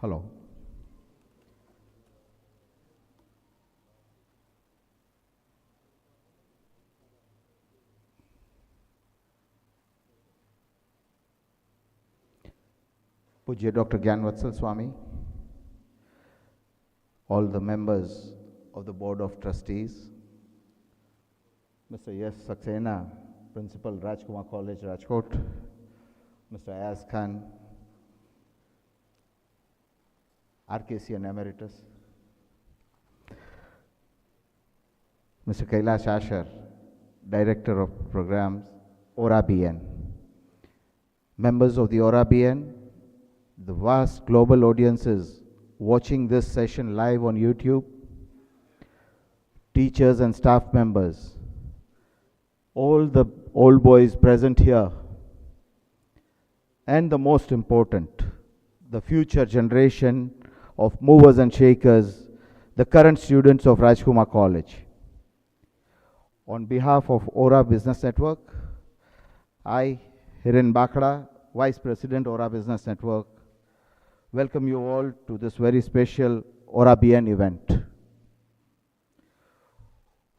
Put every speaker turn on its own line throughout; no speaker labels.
Hello. Pujya Dr. Gnanvatsal Swami, all the members of the Board of Trustees, Mr. S. Saxena, Principal, Rajkumar College Rajkot, Mr. Ayaz Khan, RkCian Emeritus, Mr. Kailash Asher, Director of Programs, ORABN, members of the ORABN, the vast global audiences watching this session live on YouTube, teachers and staff members, all the old boys present here, and the most important, the future generation of movers and shakers, the current students of Rajkumar College. On behalf of Aura Business Network, I, Hiren Bakra, Vice President, Aura Business Network, welcome you all to this very special ORABN event.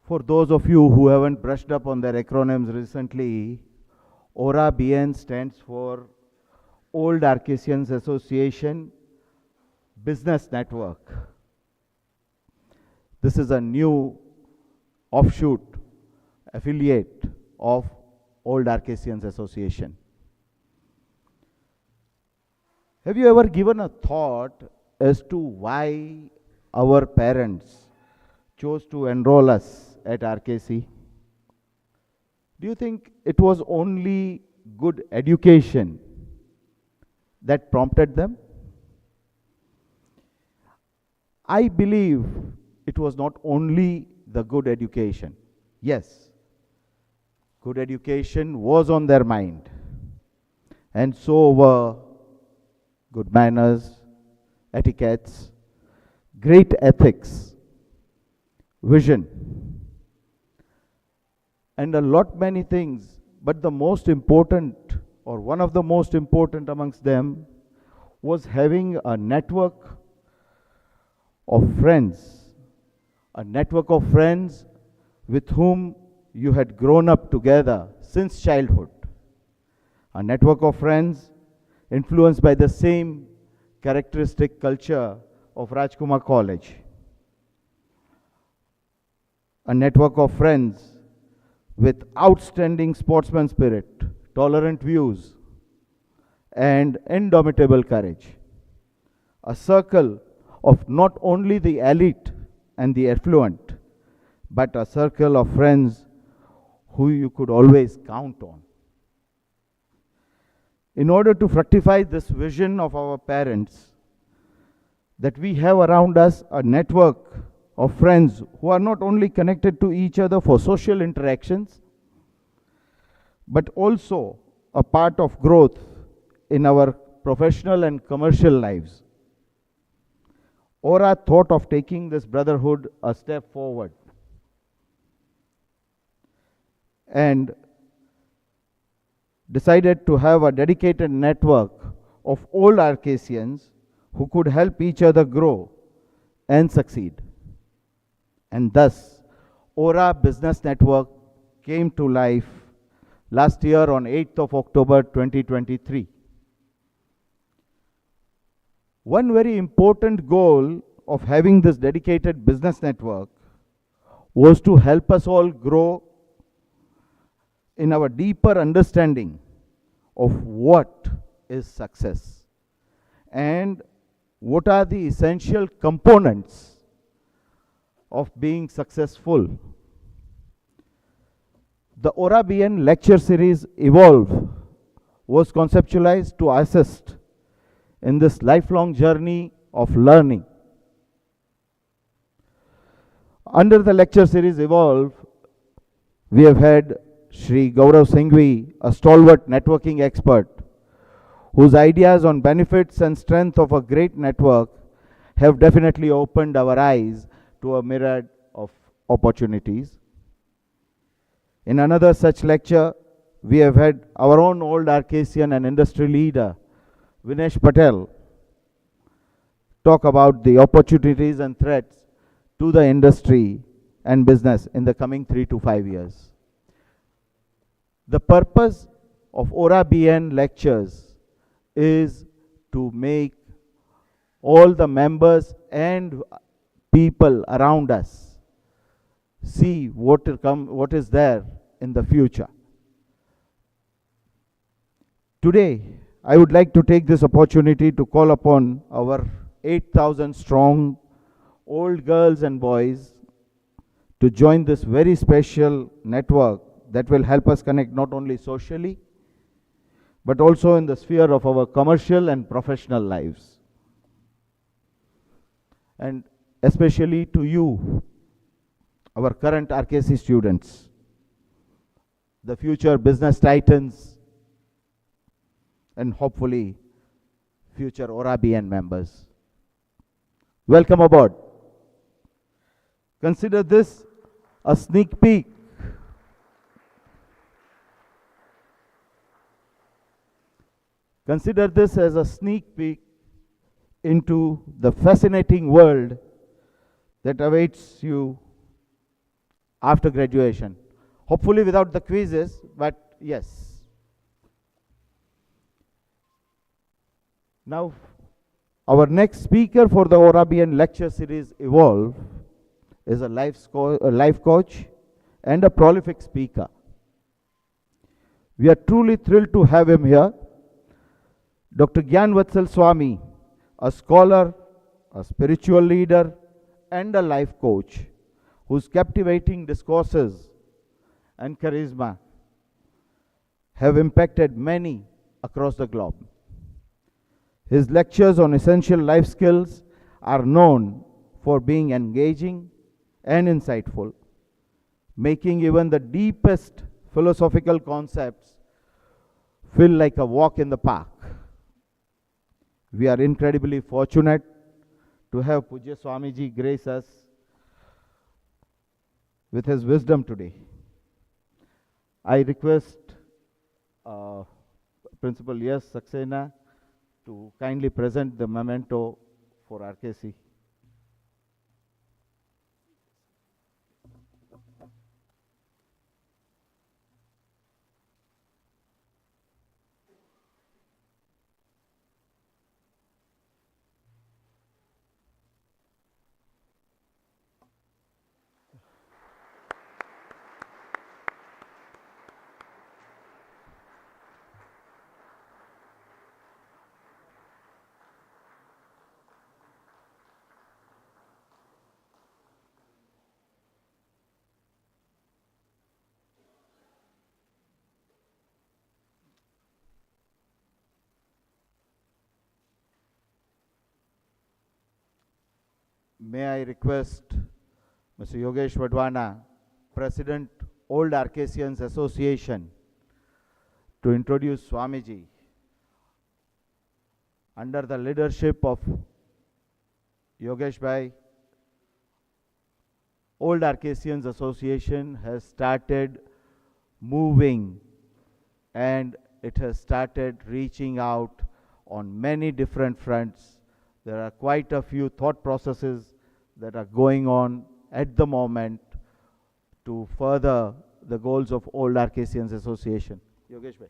For those of you who haven't brushed up on their acronyms recently, ORABN stands for Old RkCians Association Business Network. This is a new offshoot affiliate of Old RkCians Association. Have you ever given a thought as to why our parents chose to enroll us at RkC? Do you think it was only good education that prompted them? I believe it was not only the good education. Yes, good education was on their mind, and so were good manners, etiquettes, great ethics, vision, and a lot many things. But the most important, or one of the most important amongst them, was having a network of friends, with whom you had grown up together since childhood, a network of friends influenced by the same characteristic culture of Rajkumar College, a network of friends with outstanding sportsman spirit, tolerant views, and indomitable courage, a circle of not only the elite and the affluent, but a circle of friends who you could always count on. In order to fructify this vision of our parents, that we have around us a network of friends who are not only connected to each other for social interactions, but also a part of growth in our professional and commercial lives. Aura thought of taking this brotherhood a step forward and decided to have a dedicated network of old RkCians who could help each other grow and succeed. And thus, Aura Business Network came to life last year on 8th of October 2023. One very important goal of having this dedicated business network was to help us all grow in our deeper understanding of what is success and what are the essential components of being successful. The ORABN lecture series Evolve was conceptualized to assist in this lifelong journey of learning. Under the lecture series Evolve, we have had Shri Gaurav Singhvi, a stalwart networking expert, whose ideas on benefits and strength of a great network have definitely opened our eyes to a myriad of opportunities. In another such lecture, we have had our own old RkCian and industry leader, Vinesh Patel, talk about the opportunities and threats to the industry and business in the coming 3 to 5 years. The purpose of ORABN lectures is to make all the members and people around us see what is there in the future. Today, I would like to take this opportunity to call upon our 8,000 strong old girls and boys to join this very special network that will help us connect not only socially, but also in the sphere of our commercial and professional lives. And especially to you, our current RkC students, the future business titans, and hopefully future ORABN members. Welcome aboard. Consider this a sneak peek Consider this as a sneak peek into the fascinating world that awaits you after graduation. Hopefully without the quizzes, but yes. Now, our next speaker for the ORABN lecture series Evolve is a life coach and a prolific speaker. We are truly thrilled to have him here. Dr. Gnanvatsal Swami, a scholar, a spiritual leader, and a life coach whose captivating discourses and charisma have impacted many across the globe. His lectures on essential life skills are known for being engaging and insightful, making even the deepest philosophical concepts feel like a walk in the park. We are incredibly fortunate to have Pujya Swamiji grace us with his wisdom today. I request Principal Yes Saxena to kindly present the memento for RkC. May I request Mr. Yogesh Vadwana, President, Old RkCians Association, to introduce Swamiji. Under the leadership of Yogesh Bhai, Old RkCians Association has started moving and it has started reaching out on many different fronts. There are quite a few thought processes that are going on at the moment to further the goals of Old RkCians Association. Yogesh Bhai.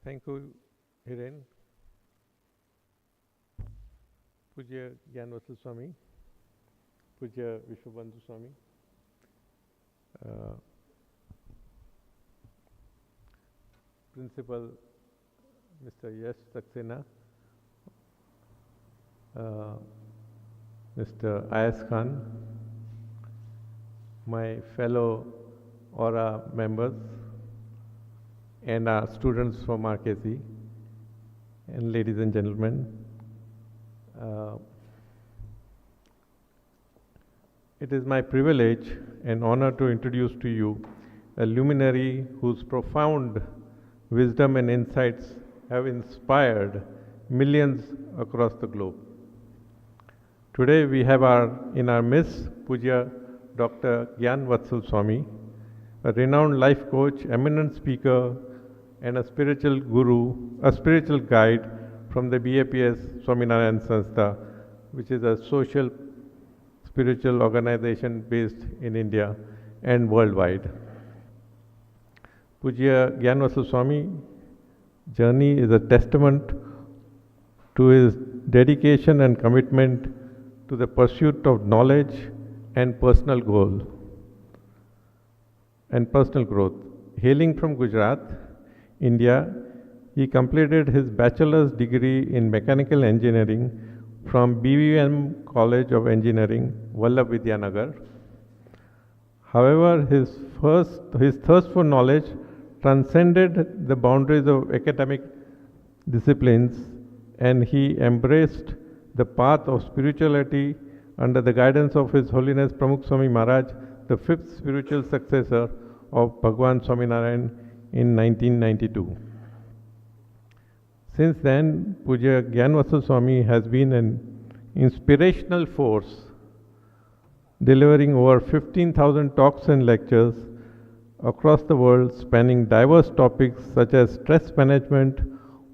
Thank you, Hiren. Pujya Gnanvatsal Swami, Pujya Vishwabandhu Swami, Principal Mr. Yash Saxena, Mr. Ayaz Khan, my fellow ORA members, and our students from RkC, and ladies and gentlemen, it is my privilege and honor to introduce to you a luminary whose profound wisdom and insights have inspired millions across the globe. Today we have in our midst Pujya Dr. Gnanvatsal Swami, a renowned life coach, eminent speaker, and a spiritual guru, a spiritual guide from the BAPS Swaminarayan Sanstha, which is a social spiritual organization based in India and worldwide. Pujya Gnanvatsal Swami journey is a testament to his dedication and commitment to the pursuit of knowledge and personal goal and personal growth. Hailing from Gujarat, India, he completed his bachelor's degree in mechanical engineering from BVM College of Engineering, Vallabh Vidyanagar. However, his thirst for knowledge transcended the boundaries of academic disciplines, and he embraced the path of spirituality under the guidance of His Holiness Pramukh Swami Maharaj, the fifth spiritual successor of Bhagwan Swaminarayan in 1992. Since then, Pujya Gnanvatsal Swami has been an inspirational force, delivering over 15,000 talks and lectures across the world, spanning diverse topics such as stress management,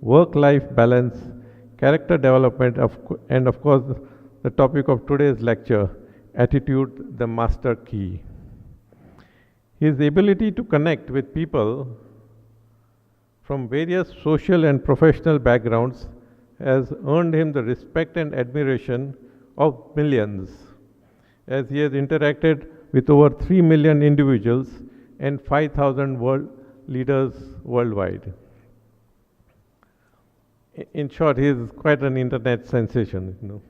work-life balance, character development, and of course, the topic of today's lecture, attitude, the master key. His ability to connect with people from various social and professional backgrounds has earned him the respect and admiration of millions, as he has interacted with over 3 million individuals and 5,000 world leaders worldwide. In short, he is quite an internet sensation.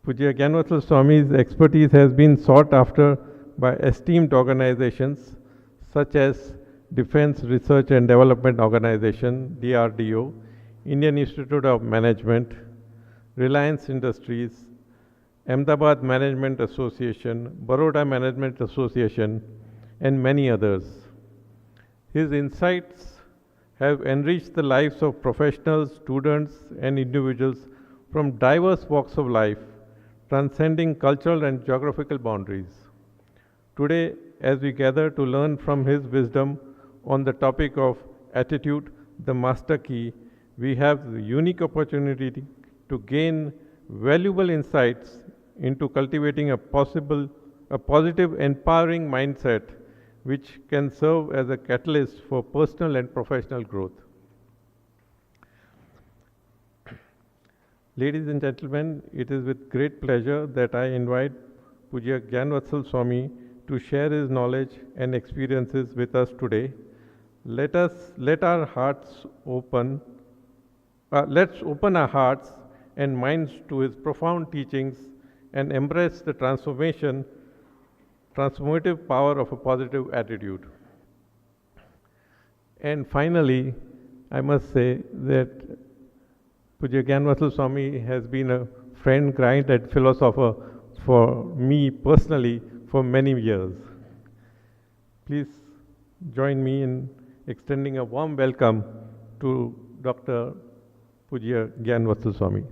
Pujya Gnanvatsal Swami's expertise has been sought after by esteemed organizations such as Defense Research and Development Organization, DRDO, Indian Institute of Management, Reliance Industries, Ahmedabad Management Association, Baroda Management Association, and many others. His insights have enriched the lives of professionals, students, and individuals from diverse walks of life, transcending cultural and geographical boundaries. Today, as we gather to learn from his wisdom on the topic of attitude, the master key, we have the unique opportunity to gain valuable insights into cultivating a positive, empowering mindset which can serve as a catalyst for personal and professional growth. Ladies and gentlemen, it is with great pleasure that I invite Pujya Gnanvatsal Swami to share his knowledge and experiences with us today. Let our hearts open. Let's open our hearts and minds to his profound teachings and embrace the transformative power of a positive attitude. And finally, I must say that Pujya Gnanvatsal Swami has been a friend, guide, and philosopher for me personally for many years. Please join me in extending a warm welcome to Dr. Pujya Gnanvatsal Swami.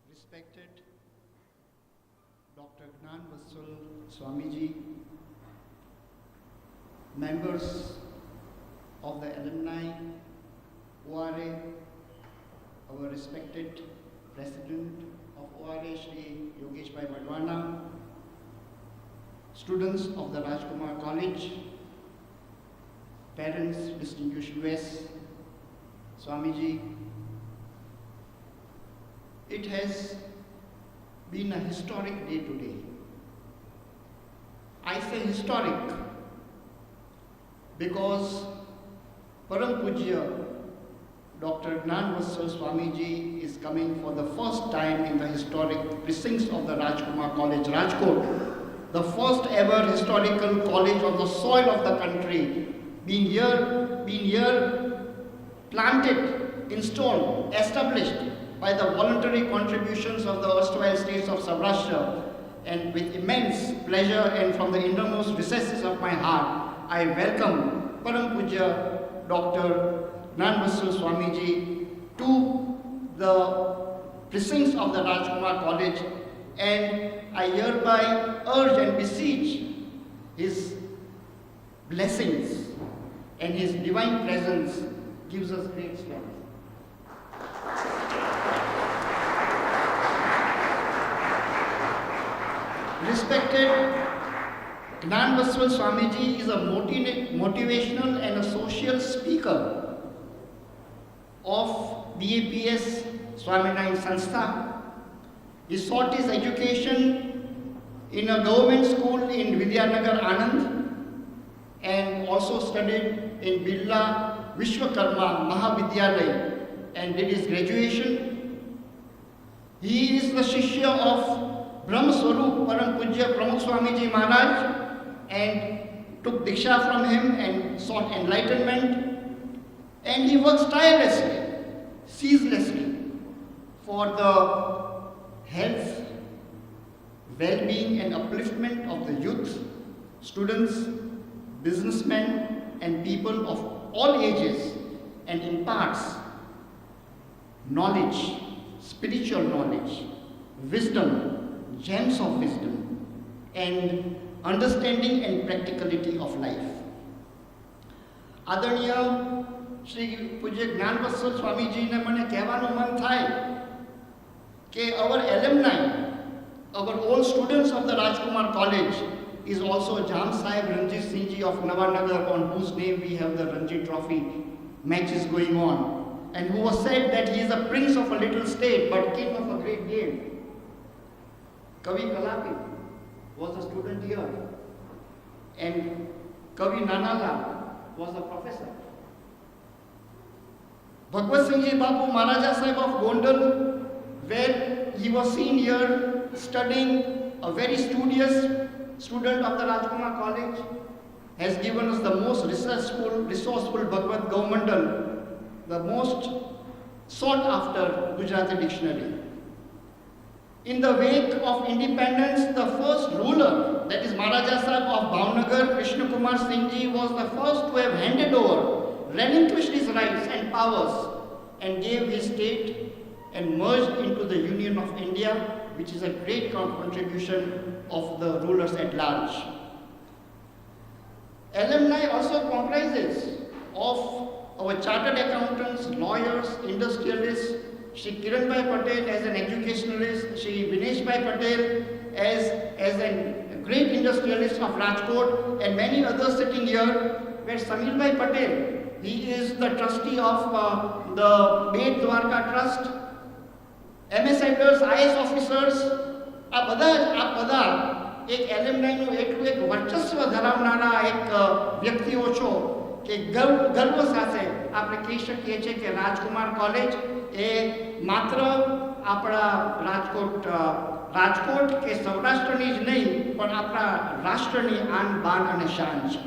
Respected Dr. Gnanvatsal Swamiji, members of the alumni, ORA, our respected President of ORA, Shri Yogesh Bhai Wadwana, students of the Rajkumar College, parents, distinguished guests, Swamiji, it has been a historic day today. I say historic because Param Pujya Dr. Gnanvatsal Swami is coming for the first time in the historic precincts of the Rajkumar College Rajkot, the first ever historical college on the soil of the country, being here, planted, installed, established by the voluntary contributions of the erstwhile states of Saurashtra. And with immense pleasure and from the innermost recesses of my heart, I welcome Param Pujya Dr. Gnanvatsal Swami to the precincts of the Rajkumar College, and I hereby urge and beseech his blessings, and his divine presence gives us great strength. Respected Gnanvatsal Swamiji is a motivational and a social speaker of BAPS Swaminarayan Sanstha. He sought his education in a government school in Vidyanagar, Anand, and also studied in Birla Vishwakarma Mahavidyalaya and did his graduation. He is the Shishya of Brahma Swarup Param Pujya Pramukh Swamiji Maharaj and took Diksha from him and sought enlightenment. And he works tirelessly, ceaselessly for the health, well-being and upliftment of the youth, students, businessmen and people of all ages, and imparts knowledge, spiritual knowledge, wisdom, gems of wisdom, and understanding and practicality of life. આદરણીય શ્રી પૂજ્ય જ્ઞાનવત્સલ સ્વામીજીને મને કહેવાનું મન થાય કે our alumni, our old students of the Rajkumar College is also Jam Sahib Ranjit Singh Ji of Navanagar, on whose name we have the Ranji Trophy matches going on, and who was said that he is a prince of a little state but king of a great game. Kavi Kalapi was a student here, and Kavi Nanala was a professor. Bhavsinhji Babu Maharaja Sahib of Gondal, where he was seen here studying, a very studious student of the Rajkumar College, has given us the most resourceful Bhagavad Gaumandal, the most sought after Gujarati dictionary. In the wake of independence, the first ruler, that is Maharaja Sahib of Bhavnagar, Krishna Kumar Singh Ji, was the first to have handed over, relinquished his rights and powers, and gave his state and merged into the Union of India, which is a great contribution of the rulers at large. Alumni also comprises of our chartered accountants, lawyers, industrialists, Shri Kiranbhai Patel as an educationalist, Shri Vineshbhai Patel as a great industrialist of Rajkot, and many others sitting here, where Samirabhai Patel, he is the trustee of the Bet Dwarka Trust, MS Elders, IS officers, આ બધા એક એલ્યુમનાઈનું એટલું એક વર્ચસ્વ ધરાવનારા એક વ્યક્તિઓ છો કે ગર્વ સાથે આપણે કહી શકીએ છીએ કે રાજકુમાર કોલેજ એ માત્ર આપણા રાજકોટ કે સૌરાષ્ટ્રની જ નહીં પણ આપણા રાષ્ટ્રની આન બાન અને શાન છે.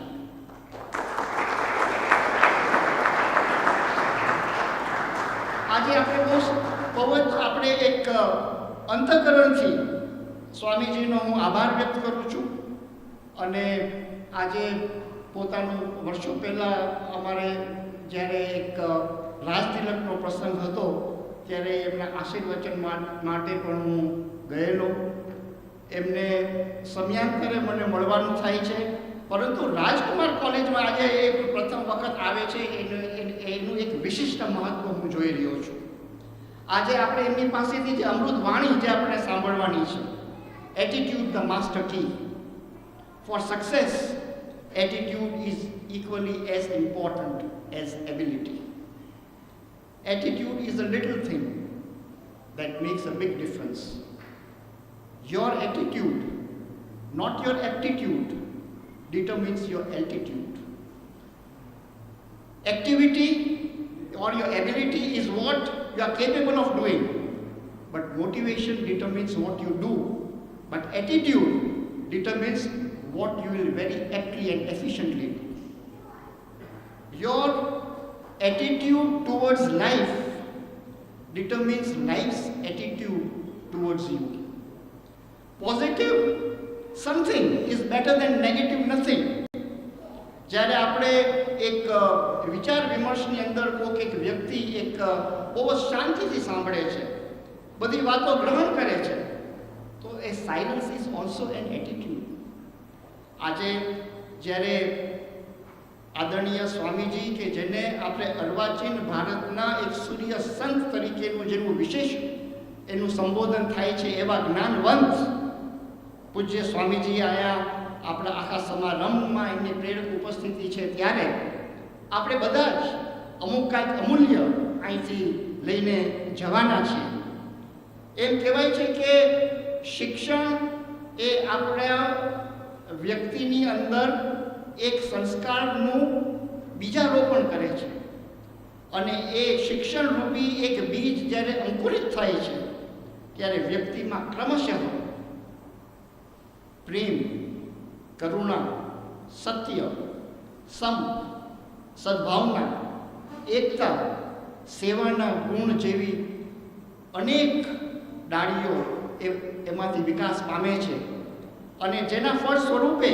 આજે આપણે બહુ જ આપણે એક અંતઃકરણથી સ્વામીજીનો હું આભાર વ્યક્ત કરું છું. અને આજે પોતાનું વર્ષો પહેલાં અમારે જ્યારે એક રાજતિલકનો પ્રસંગ હતો ત્યારે એમના આશીર્વચન માટે પણ હું ગયેલો. એમને સમયાંતરે મને મળવાનું થાય છે, પરંતુ રાજકુમાર કોલેજમાં આજે એક પ્રથમ વખત આવે છે એનું એક વિશિષ્ટ મહત્ત્વ હું જોઈ રહ્યો છું. આજે આપણે એમની પાસેથી જે અમૃત વાણી જે આપણે સાંભળવાની છે, attitude the master key. For success, attitude is equally as important as ability. Attitude is a little thing that makes a big difference. Your attitude, not your aptitude, determines your altitude. Activity or your ability is what you are capable of doing, but motivation determines what you do. But attitude determines what you will very aptly and efficiently do. Your attitude towards life determines life's attitude towards you. Positive something is better than negative nothing. જ્યારે આપણે એક વિચાર વિમર્શની અંદર કોઈક એક વ્યક્તિ એક બહુ જ શાંતિથી સાંભળે છે, બધી વાતો ગ્રહણ કરે છે, તો એ silence is also an attitude. આજે જ્યારે આદરણીય સ્વામીજી કે જેને આપણે અર્વાચીન ભારતના એક સૂર્ય સંત તરીકેનું જેનું વિશેષ એનું સંબોધન થાય છે એવા જ્ઞાનવંત પૂજ્ય સ્વામીજી આયા આપણા આખા સમારંભમાં એમની પ્રેરક ઉપસ્થિતિ છે, ત્યારે આપણે બધા જ અમુક કાંઈક અમૂલ્ય અહીંથી લઈને જવાના છીએ. એમ કહેવાય છે કે શિક્ષણ એ આપણા વ્યક્તિની અંદર એક સંસ્કારનું બીજારોપણ કરે છે, અને એ શિક્ષણરૂપી એક બીજ જ્યારે અંકુરિત થાય છે ત્યારે વ્યક્તિમાં ક્રમશઃ પ્રેમ, કરુણા, સત્ય, સંપ, સદભાવના, એકતા, સેવાના ગુણ જેવી અનેક ડાળીઓ એમાંથી વિકાસ પામે છે, અને જેના ફળ સ્વરૂપે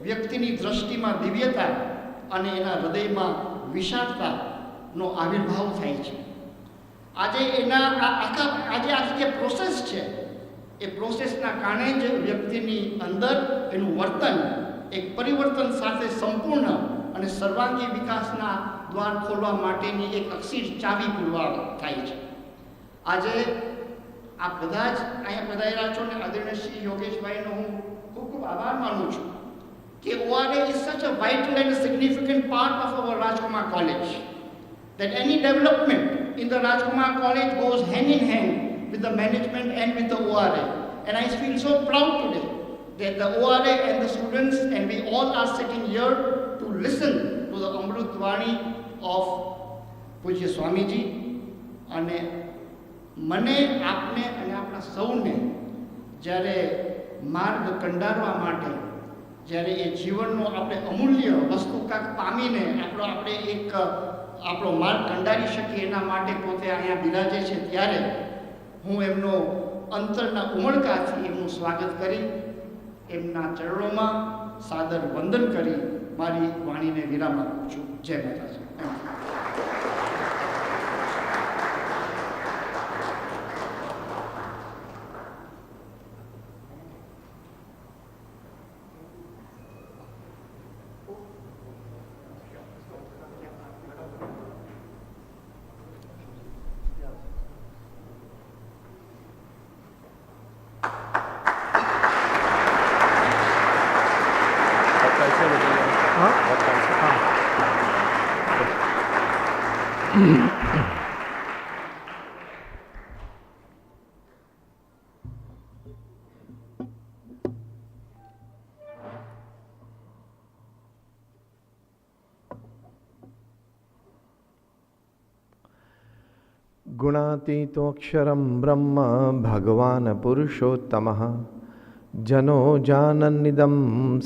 વ્યક્તિની દ્રષ્ટિમાં દિવ્યતા અને એના હૃદયમાં વિશાળતાનો આવિર્ભાવ થાય છે. આજે એના આજે આખી જે પ્રોસેસ છે એ પ્રોસેસના કારણે જ વ્યક્તિની અંદર એનું વર્તન એક પરિવર્તન સાથે સંપૂર્ણ અને સર્વાંગી વિકાસના દ્વાર ખોલવા માટેની એક અક્ષીર ચાવી પુરવાર થાય છે. આજે આપ બધા જ અહીંયા પધારેલા છો, ને આદરણીય શ્રી યોગેશભાઈનો હું ખૂબ ખૂબ આભાર માનું છું કે ORA is such a vital and significant part of our Rajkumar College that any development in the Rajkumar College goes hand in hand with the management and with the ORA. And I feel so proud today that the ORA and the students and we all are sitting here to listen to the Amrit Vani of Pujya Swamiji. અને મને આપને અને આપણા સૌને જ્યારે માર્ગ કંડારવા માટે, જ્યારે એ જીવનનો આપણે અમૂલ્ય વસ્તુ કાંક પામીને આપણે આપણો માર્ગ કંડારી શકીએ એના માટે પોતે અહીંયા બિરાજે છે, ત્યારે હું એમનો અંતરના ઉમળકાથી એમનું સ્વાગત કરી એમના ચરણોમાં સાદર વંદન કરી મારી વાણીને વિરામ આપું છું. જય માતાજી.
गुणातीतोऽक्षरं ब्रह्म भगवान् पुरुषोत्तमः जनो जानन्निदं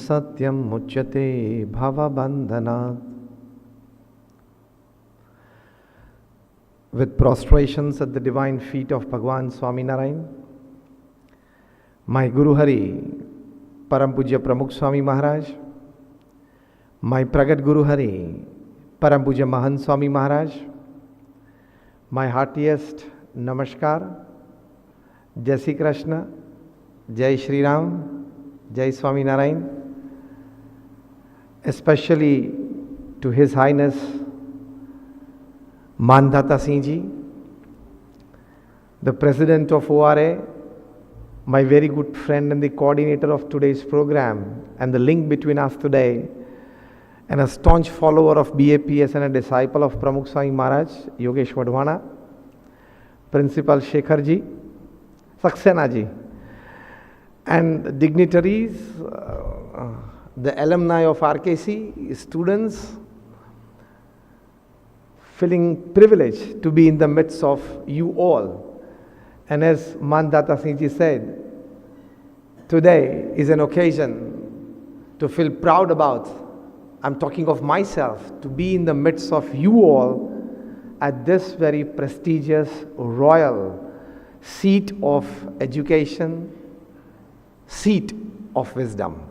सत्यं मुच्यते भवबन्धनात्. With prostrations at the divine feet of Bhagwan Swaminarayan, my Guru Hari, Param Pujya Pramukh Swami Maharaj, my Pragat Guru Hari, Param Pujya Mahan Swami Maharaj, my heartiest namaskar, Jai Shri Krishna, Jai Shri Ram, Jai Swami Narayan, especially to His Highness Mandata Singhji, the President of ORA, my very good friend and the coordinator of today's program, and the link between us today, and a staunch follower of BAPS and a disciple of Pramukh Swami Maharaj, Yogesh Wadhwana, Principal Shekharji, Saxena ji, and dignitaries, the alumni of RkC, students, feeling privileged to be in the midst of you all. And as Gnanvatsal said, today is an occasion to feel proud about. I'm talking of myself, to be in the midst of you all at this very prestigious royal seat of education, seat of wisdom.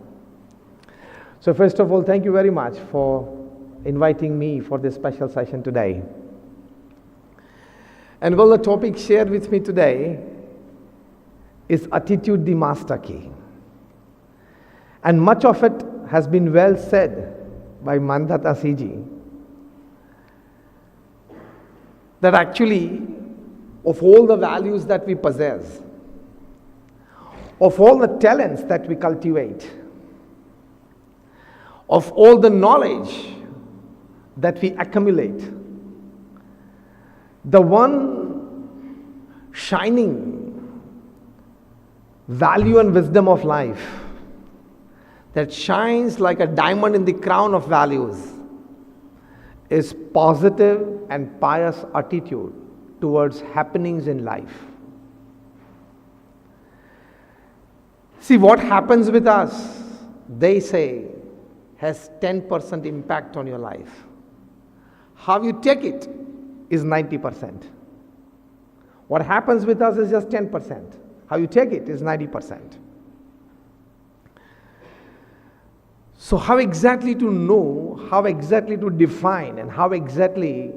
So first of all, thank you very much for inviting me for this special session today. And well, the topic shared with me today is attitude the master key. And much of it has been well said by Gnanvatsal, that actually of all the values that we possess, of all the talents that we cultivate, of all the knowledge that we accumulate, the one shining value and wisdom of life that shines like a diamond in the crown of values is positive and pious attitude towards happenings in life. See, what happens with us, they say, has 10% impact on your life. How you take it is 90%. What happens with us is just 10%. How you take it is 90%. So how exactly to know, how exactly to define, and how exactly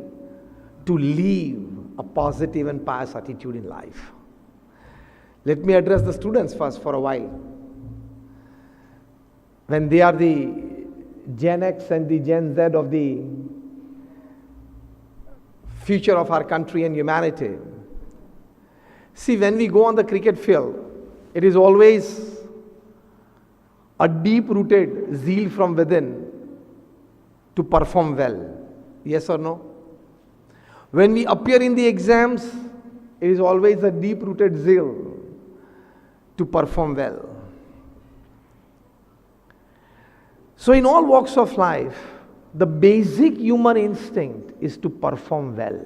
to live a positive and pious attitude in life? Let me address the students first for a while. When they are the Gen X and the Gen Z of the future of our country and humanity. See, when we go on the cricket field, it is always a deep-rooted zeal from within to perform well. Yes or no? When we appear in the exams, it is always a deep-rooted zeal to perform well. So in all walks of life, the basic human instinct is to perform well,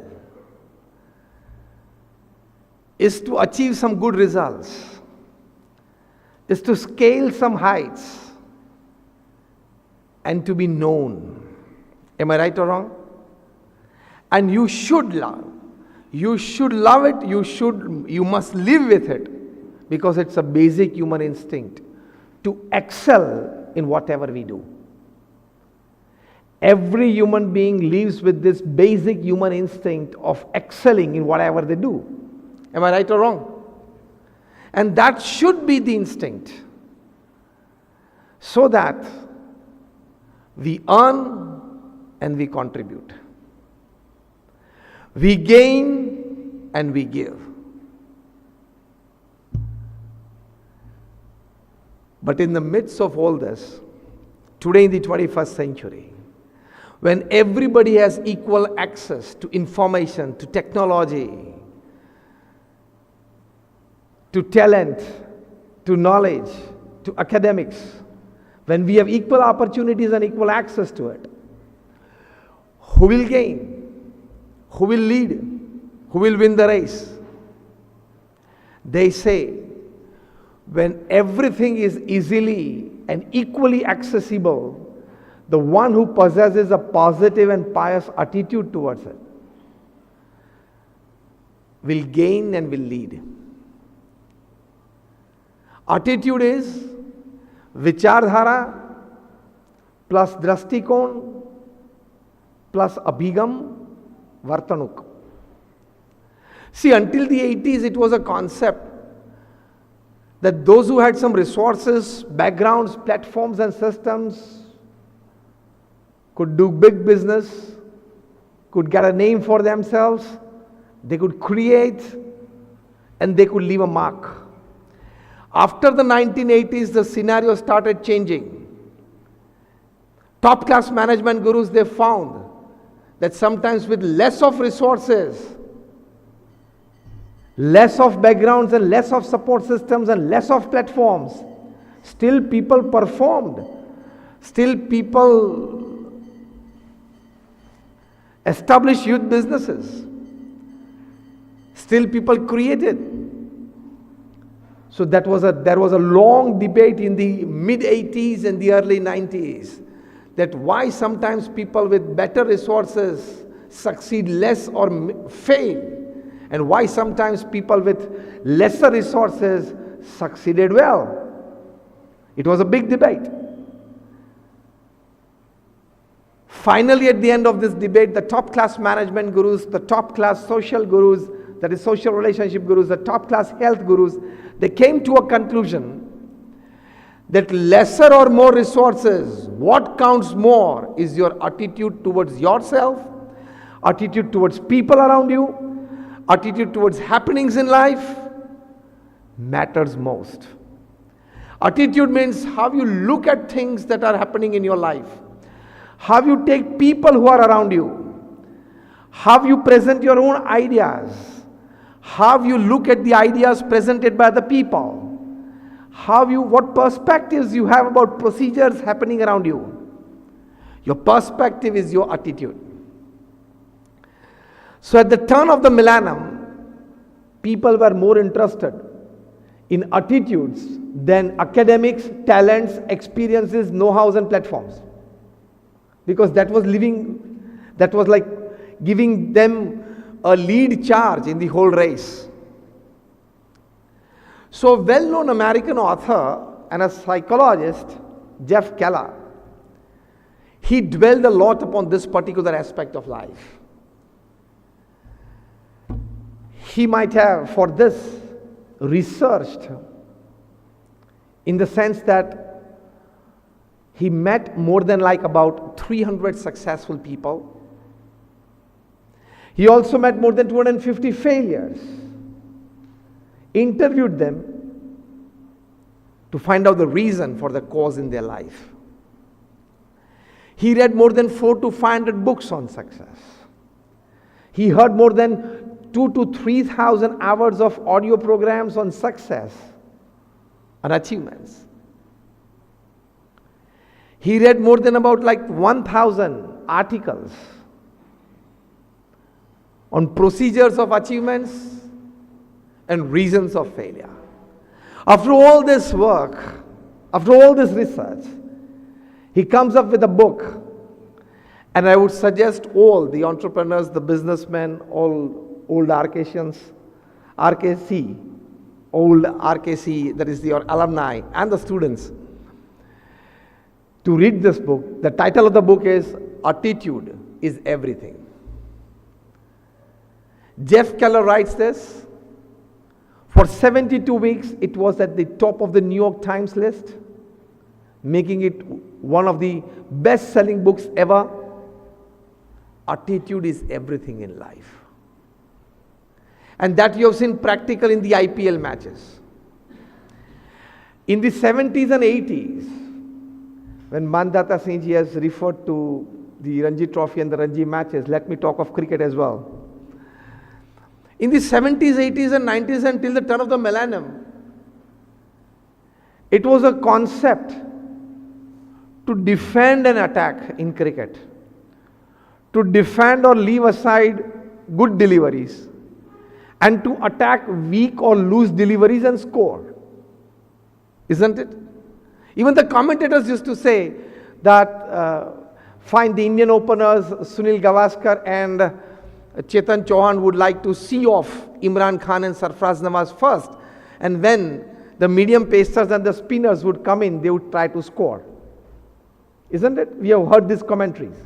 is to achieve some good results, is to scale some heights, and to be known. Am I right or wrong? And you should love. You should love it, you must live with it, because it's a basic human instinct to excel in whatever we do. Every human being lives with this basic human instinct of excelling in whatever they do. Am I right or wrong? And that should be the instinct, so that we earn and we contribute. We gain and we give. But in the midst of all this, today in the 21st century, when everybody has equal access to information, to technology, to talent, to knowledge, to academics, when we have equal opportunities and equal access to it, who will gain? Who will lead? Who will win the race? They say, when everything is easily and equally accessible, the one who possesses a positive and pious attitude towards it will gain and will lead. Attitude is vichardhara plus drastikon plus abhigam vartanuk. See, until the 80s it was a concept that those who had some resources, backgrounds, platforms and systems could do big business, could get a name for themselves, they could create, and they could leave a mark. After the 1980s, the scenario started changing. Top class management gurus, they found that sometimes with less of resources less of backgrounds and less of support systems and less of platforms. Still people performed. Still people established youth businesses. Still people created. So there was a long debate in the mid-80s and the early 90s that why sometimes people with better resources succeed less or fail, and why sometimes people with lesser resources succeeded well. It was a big debate. Finally, at the end of this debate, the top class management gurus, the top class social gurus, that is social relationship gurus, the top class health gurus, they came to a conclusion that lesser or more resources, what counts more is your attitude towards yourself, attitude towards people around you, attitude towards happenings in life matters most. Attitude means how you look at things that are happening in your life, how you take people who are around you, how you present your own ideas, how you look at the ideas presented by the people, what perspectives you have about procedures happening around you. Your perspective is your attitude. So at the turn of the millennium, people were more interested in attitudes than academics, talents, experiences, know-hows and platforms. Because that was like giving them a lead charge in the whole race. So a well-known American author and a psychologist, Jeff Keller, he dwelled a lot upon this particular aspect of life. He might have, for this, researched in the sense that he met more than like about 300 successful people. He also met more than 250 failures, interviewed them to find out the reason for the cause in their life. He read more than 400 to 500 books on success. He heard more than 2,000 to 3,000 hours of audio programs on success and achievements. He read more than about like 1,000 articles on procedures of achievements and reasons of failure. After all this work, after all this research, he comes up with a book. And I would suggest all the entrepreneurs, the businessmen, all old RkCians, old RkC, that is your alumni and the students, to read this book. The title of the book is Attitude is Everything. Jeff Keller writes this. For 72 weeks, it was at the top of the New York Times list, making it one of the best-selling books ever. Attitude is everything in life. And that you have seen practical in the IPL matches. In the 70s and 80s, when Bhavsinhji has referred to the Ranji Trophy and the Ranji matches, let me talk of cricket as well. In the 70s, 80s and 90s until the turn of the millennium, it was a concept to defend and attack in cricket, to defend or leave aside good deliveries, and to attack weak or loose deliveries and score. Isn't it? Even the commentators used to say that fine, the Indian openers Sunil Gavaskar and Chetan Chauhan would like to see off Imran Khan and Sarfraz Nawaz first, and when the medium pacers and the spinners would come in, they would try to score. Isn't it? We have heard these commentaries.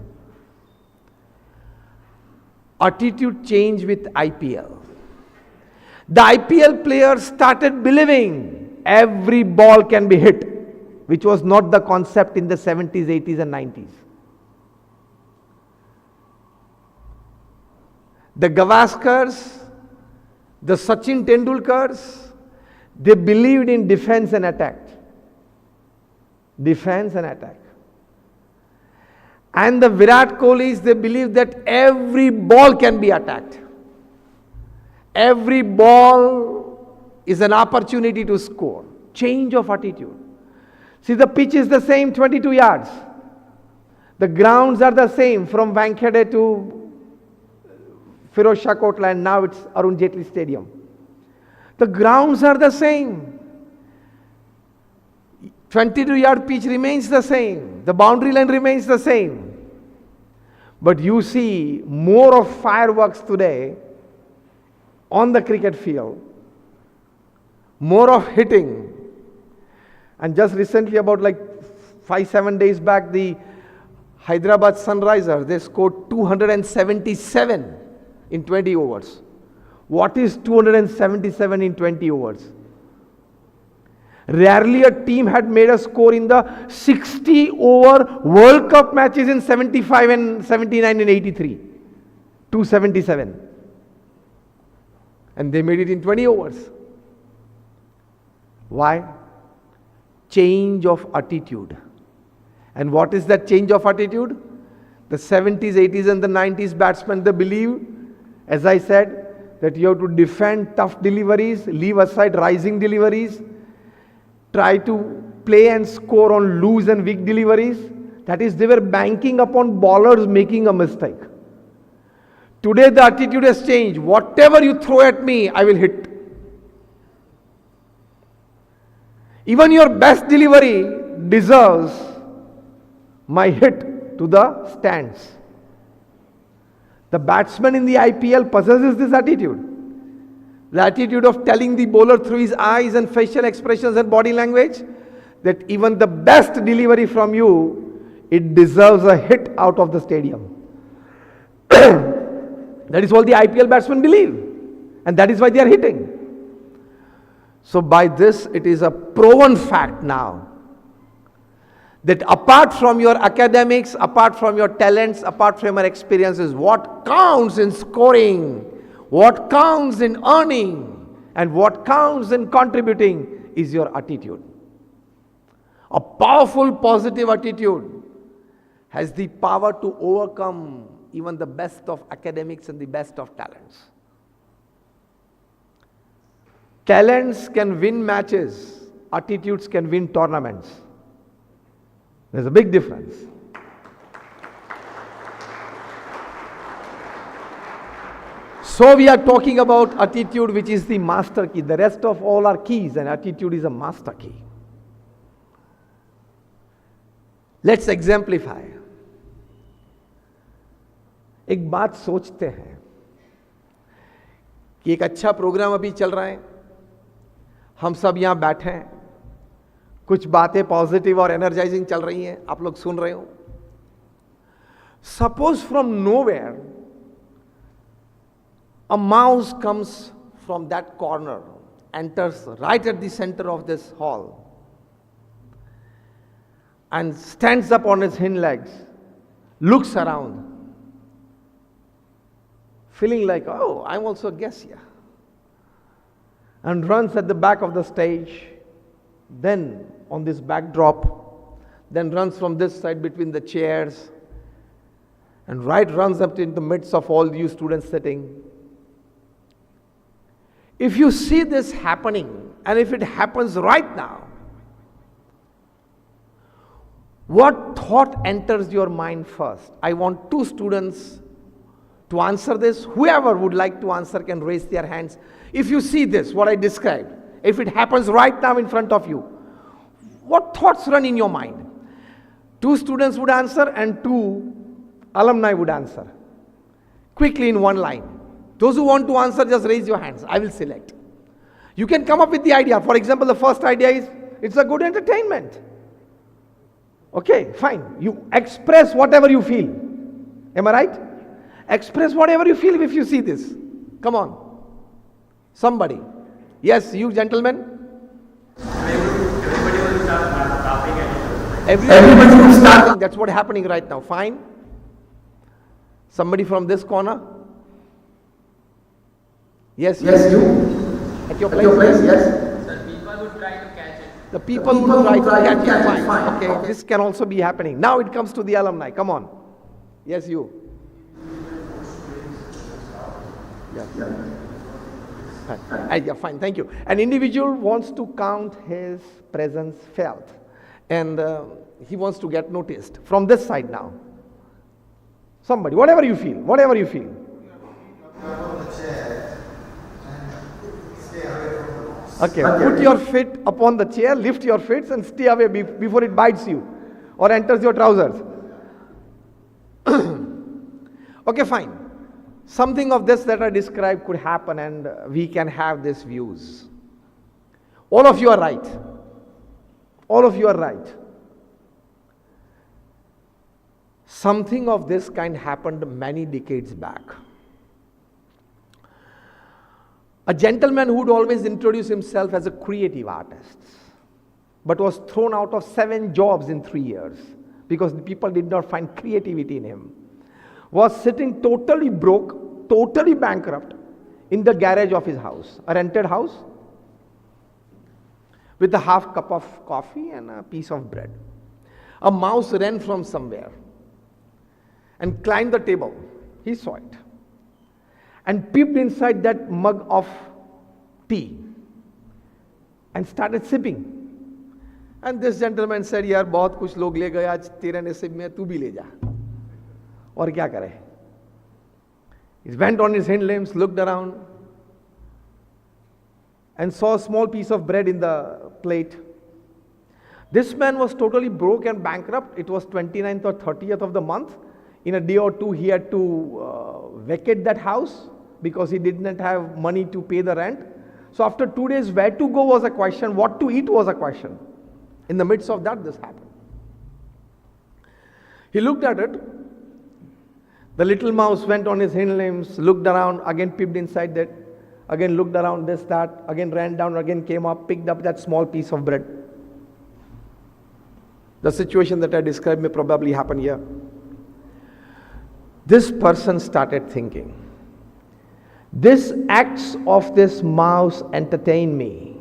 Attitude changed with IPL. The IPL players started believing every ball can be hit, which was not the concept in the 70s, 80s and 90s. The Gavaskars, the Sachin Tendulkars, they believed in defense and attack. Defense and attack. And the Virat Kohlis, they believed that every ball can be attacked. Every ball is an opportunity to score. Change of attitude. See, the pitch is the same, 22 yards. The grounds are the same from Wankhede to Firoz Shah Kotla, and now it's Arun Jaitley Stadium. The grounds are the same. 22-yard pitch remains the same. The boundary line remains the same. But you see more of fireworks today on the cricket field, more of hitting. And just recently, about like 5-7 days back, the Hyderabad Sunrisers, they scored 277 in 20 overs. What is 277 in 20 overs? Rarely a team had made a score in the 60-over World Cup matches in 75 and 79 and 83. 277. And they made it in 20 overs. Why? Change of attitude. And what is that change of attitude? The 70s, 80s and the 90s batsmen, they believe, as I said, that you have to defend tough deliveries, leave aside rising deliveries, try to play and score on loose and weak deliveries. That is, they were banking upon bowlers making a mistake. Today the attitude has changed. Whatever you throw at me, I will hit. Even your best delivery deserves my hit to the stands. The batsman in the IPL possesses this attitude. The attitude of telling the bowler through his eyes and facial expressions and body language that even the best delivery from you, it deserves a hit out of the stadium. That is what the IPL batsmen believe. And that is why they are hitting. So by this, it is a proven fact now that apart from your academics, apart from your talents, apart from your experiences, what counts in scoring, what counts in earning, and what counts in contributing is your attitude. A powerful positive attitude has the power to overcome even the best of academics and the best of talents. Talents can win matches, attitudes can win tournaments. There's a big difference. So we are talking about attitude, which is the master key. The rest of all are keys, and attitude is a master key. Let's exemplify. एक बात सोचते हैं कि एक अच्छा programme अभी चल रहा है, हम सब यहां बैठे हैं, कुछ बातें पॉजिटिव और एनर्जाइजिंग चल रही हैं, आप लोग सुन रहे हो. Suppose from nowhere a mouse comes from that corner, enters right at the center of this hall, and stands up on its hind legs, looks around, feeling like, oh, I'm also a guest here, and runs at the back of the stage, then on this backdrop, then runs from this side between the chairs, and runs up in the midst of all you students sitting. If you see this happening, and if it happens right now, what thought enters your mind first? I want 2 students to answer this. Whoever would like to answer can raise their hands. If you see this, what I described, if it happens right now in front of you, what thoughts run in your mind? 2 students would answer and 2 alumni would answer. Quickly in one line. Those who want to answer, just raise your hands. I will select. You can come up with the idea. For example, the first idea is, it's a good entertainment. Okay, fine. You express whatever you feel. Am I right? Express whatever you feel if you see this. Come on. Somebody. Yes, you gentlemen.
Everybody will start laughing at it.
Everybody will start. That's what's happening right now. Fine. Somebody from this corner. Yes, yes, you. At your place, yes.
Sir, people would try to catch it.
The people who try to catch it, fine. Okay, this can also be happening. Now it comes to the alumni. Come on. Yes, you. Yeah. Yeah, fine, thank you. An individual wants to count his presence felt, and he wants to get noticed. From this side now. Somebody, whatever you feel, whatever you feel. Okay, put your feet upon the chair, lift your feet and stay away before it bites you or enters your trousers. Okay, fine. Something of this that I described could happen and we can have these views. All of you are right. All of you are right. Something of this kind happened many decades back. A gentleman who would always introduce himself as a creative artist, but was thrown out of 7 jobs in 3 years because the people did not find creativity in him, was sitting totally broke, totally bankrupt in the garage of his house, a rented house, with a half cup of coffee and a piece of bread. A mouse ran from somewhere and climbed the table. He saw it and peeped inside that mug of tea and started sipping. And this gentleman said, यार बहुत कुछ लोग ले गए आज तेरे नसीब में, तू भी ले जा. और क्या करे? He went on his hind limbs, looked around and saw a small piece of bread in the plate. This man was totally broke and bankrupt. It was 29th or 30th of the month. In a day or two, he had to vacate that house because he did not have money to pay the rent. So after 2 days, where to go was a question, what to eat was a question. In the midst of that, this happened. He looked at it. The little mouse went on his hind limbs, looked around, again peeped inside that, again looked around this, that, again ran down, again came up, picked up that small piece of bread. The situation that I described may probably happen here. This person started thinking, this acts of this mouse entertain me.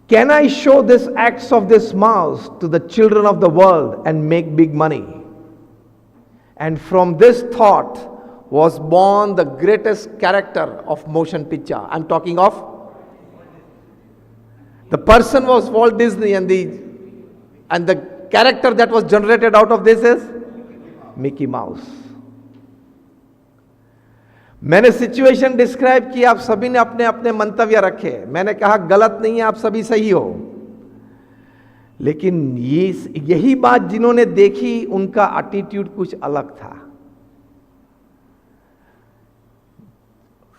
Can I show this acts of this mouse to the children of the world and make big money? And from this thought was born the greatest character of motion picture. I'm talking of the person was Walt Disney, and the character that was generated out of this is Mickey mouse. मैंने situation describe की, आप सभी ने अपने अपने मंतव्य रखे. मैंने कहा गलत नहीं है, आप सभी सही हो, लेकिन यही बात जिन्होंने देखी उनका एटीट्यूड कुछ अलग था.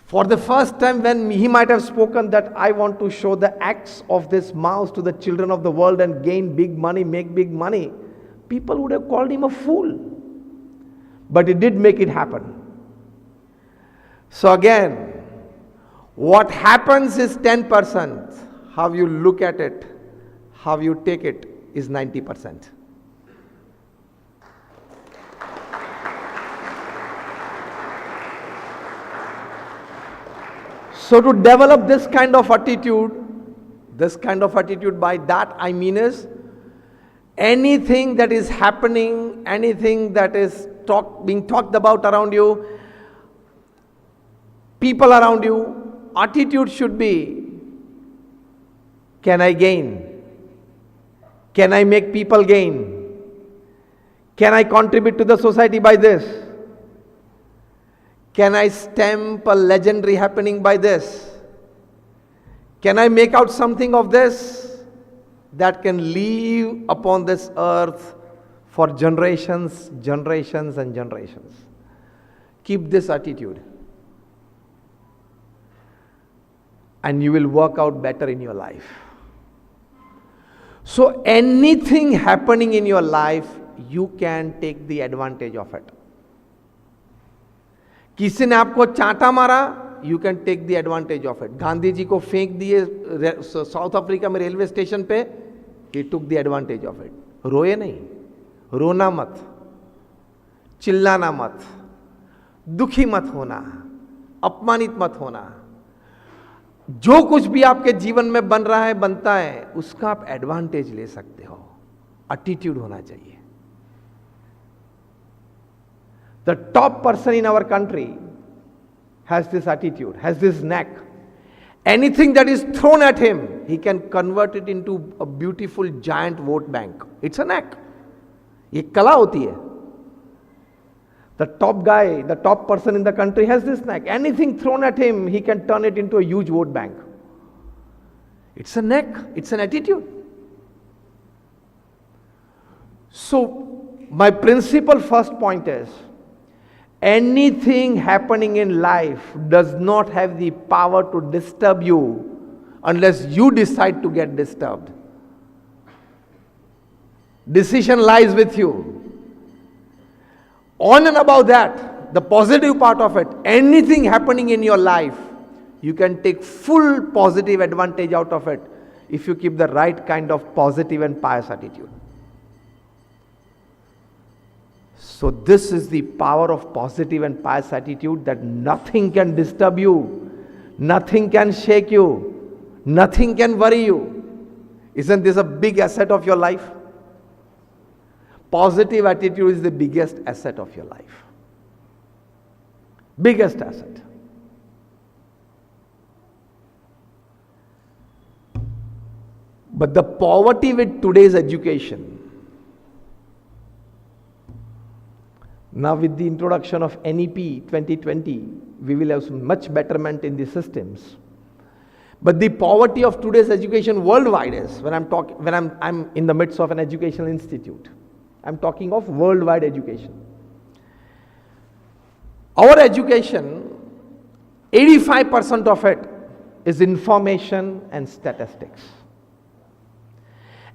For the first time, when he might have spoken that I want to show the acts of this mouse to the children of the world and gain big money, make big money, people would have called him a fool. But he did make it happen. So again, what happens is 10%. How you look at it, how you take it is 90%. So to develop this kind of attitude, by that I mean is anything that is happening, anything that is being talked about around you, people around you, attitude should be, can I gain? Can I make people gain? Can I contribute to the society by this? Can I stamp a legendary happening by this? Can I make out something of this that can live upon this earth for generations, generations and generations? Keep this attitude and you will work out better in your life. So anything happening in your life, you can take the advantage of it. किसी ने आपको चांटा मारा, you can take the advantage of it. Gandhi ji को फेंक दिए South Africa में railway station पे, he took the advantage of it. रोए नहीं, रोना मत, चिल्लाना मत, दुखी मत होना, अपमानित मत होना. जो कुछ भी आपके जीवन में बन रहा है, बनता है, उसका आप एडवांटेज ले सकते हो. एटीट्यूड होना चाहिए. The top person in our country has this attitude, has this knack. Anything that is thrown at him, he can convert it into a beautiful giant vote bank. It's a knack. ये कला होती है. The top guy, the top person in the country has this knack. Anything thrown at him, he can turn it into a huge vote bank. It's a knack. It's an attitude. So, my principal first point is, anything happening in life does not have the power to disturb you unless you decide to get disturbed. Decision lies with you. On and above that, the positive part of it, anything happening in your life, you can take full positive advantage out of it if you keep the right kind of positive and pious attitude. So this is the power of positive and pious attitude, that nothing can disturb you, nothing can shake you, nothing can worry you. Isn't this a big asset of your life? Positive attitude is the biggest asset of your life. Biggest asset. But the poverty with today's education, now with the introduction of NEP 2020, we will have some much betterment in the systems. But the poverty of today's education worldwide is, when I'm in the midst of an educational institute, I'm talking of worldwide education. Our education, 85% of it is information and statistics.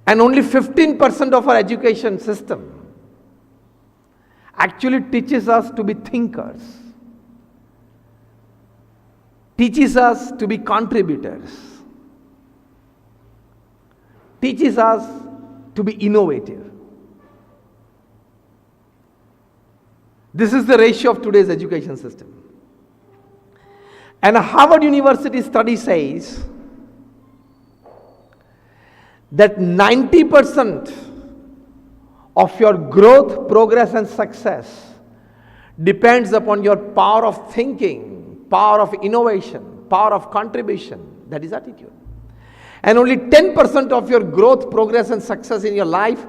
And only 15% of our education system actually teaches us to be thinkers, teaches us to be contributors, teaches us to be innovative. This is the ratio of today's education system. And a Harvard University study says that 90% of your growth, progress and success depends upon your power of thinking, power of innovation, power of contribution. That is attitude. And only 10% of your growth, progress and success in your life,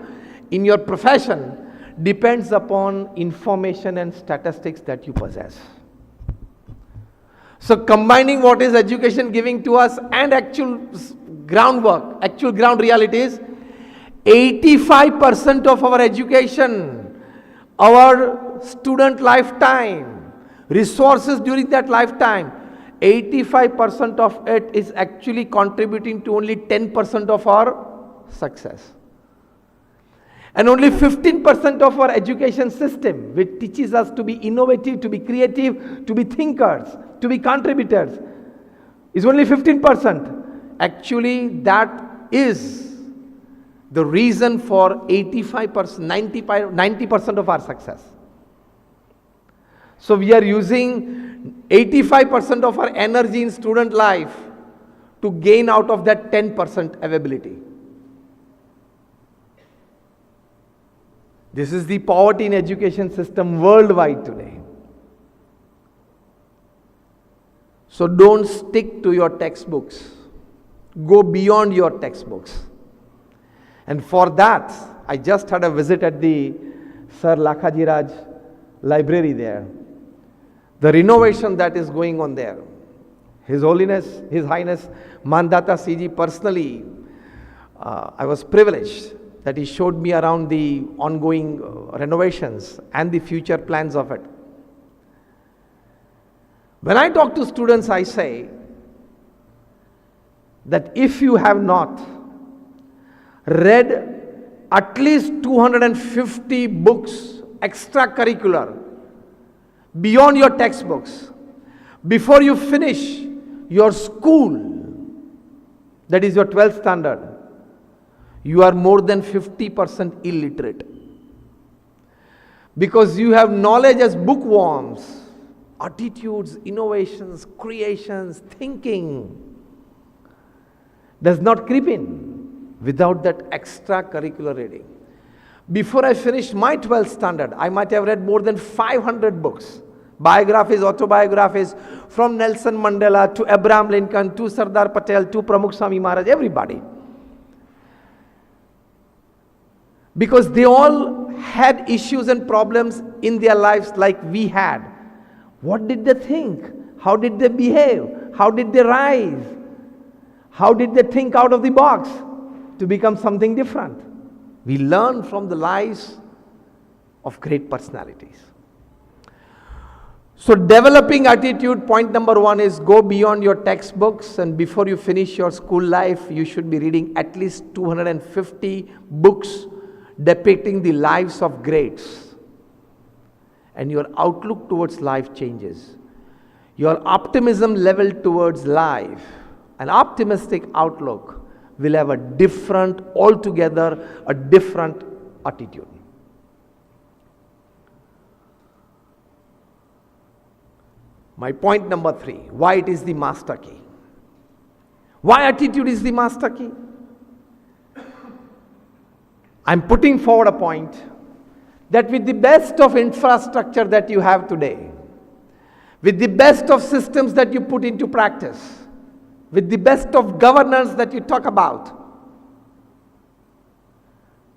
in your profession, depends upon information and statistics that you possess. So combining what is education giving to us and actual groundwork, actual ground realities, 85% of our education, our student lifetime, resources during that lifetime, 85% of it is actually contributing to only 10% of our success. And only 15% of our education system, which teaches us to be innovative, to be creative, to be thinkers, to be contributors, is only 15%. Actually, that is the reason for 85%, 90% of our success. So we are using 85% of our energy in student life to gain out of that 10% availability. This is the poverty in education system worldwide today. So don't stick to your textbooks. Go beyond your textbooks. And for that, I just had a visit at the Sir Lakhaji Raj library there. The renovation that is going on there. His Holiness, His Highness Mandata CG personally, I was privileged that he showed me around the ongoing renovations and the future plans of it. When I talk to students, I say that if you have not read at least 250 books extracurricular beyond your textbooks before you finish your school, that is your 12th standard, you are more than 50% illiterate. Because you have knowledge as bookworms, attitudes, innovations, creations, thinking does not creep in without that extracurricular reading. Before I finished my 12th standard, I might have read more than 500 books, Biographies, autobiographies, from Nelson Mandela to Abraham Lincoln to Sardar Patel to Pramukh Swami Maharaj, everybody. Because they all had issues and problems in their lives like we had. What did they think? How did they behave? How did they rise? How did they think out of the box to become something different? We learn from the lives of great personalities. So developing attitude, point number 1 is go beyond your textbooks, and before you finish your school life, you should be reading at least 250 books depicting the lives of greats. And your outlook towards life changes. Your optimism level towards life, an optimistic outlook, will have a different, altogether a different attitude. My point number 3, why it is the master key. Why attitude is the master key? I'm putting forward a point that with the best of infrastructure that you have today, with the best of systems that you put into practice, with the best of governance that you talk about,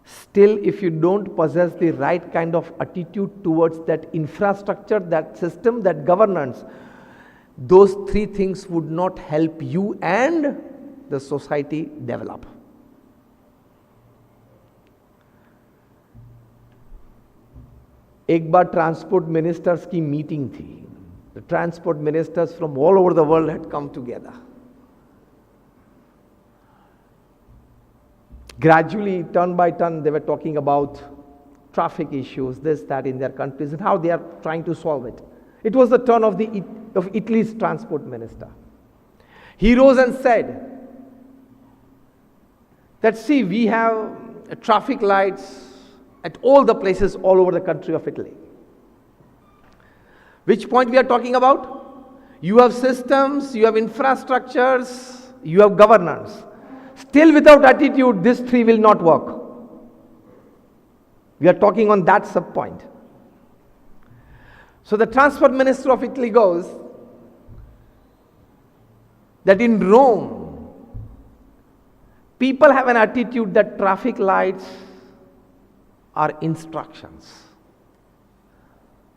still if you don't possess the right kind of attitude towards that infrastructure, that system, that governance, those 3 things would not help you and the society develop. एक बार transport ministers की meeting थी. The transport ministers from all over the world had come together. Gradually, turn by turn, they were talking about traffic issues, this, that in their countries, and how they are trying to solve it. It was the turn of Italy's transport minister. He rose and said that, see, we have traffic lights at all the places all over the country of Italy. Which point we are talking about? You have systems, you have infrastructures, you have governance. Still without attitude, these 3 will not work. We are talking on that sub point. So the transport minister of Italy goes that in Rome, people have an attitude that traffic lights are instructions.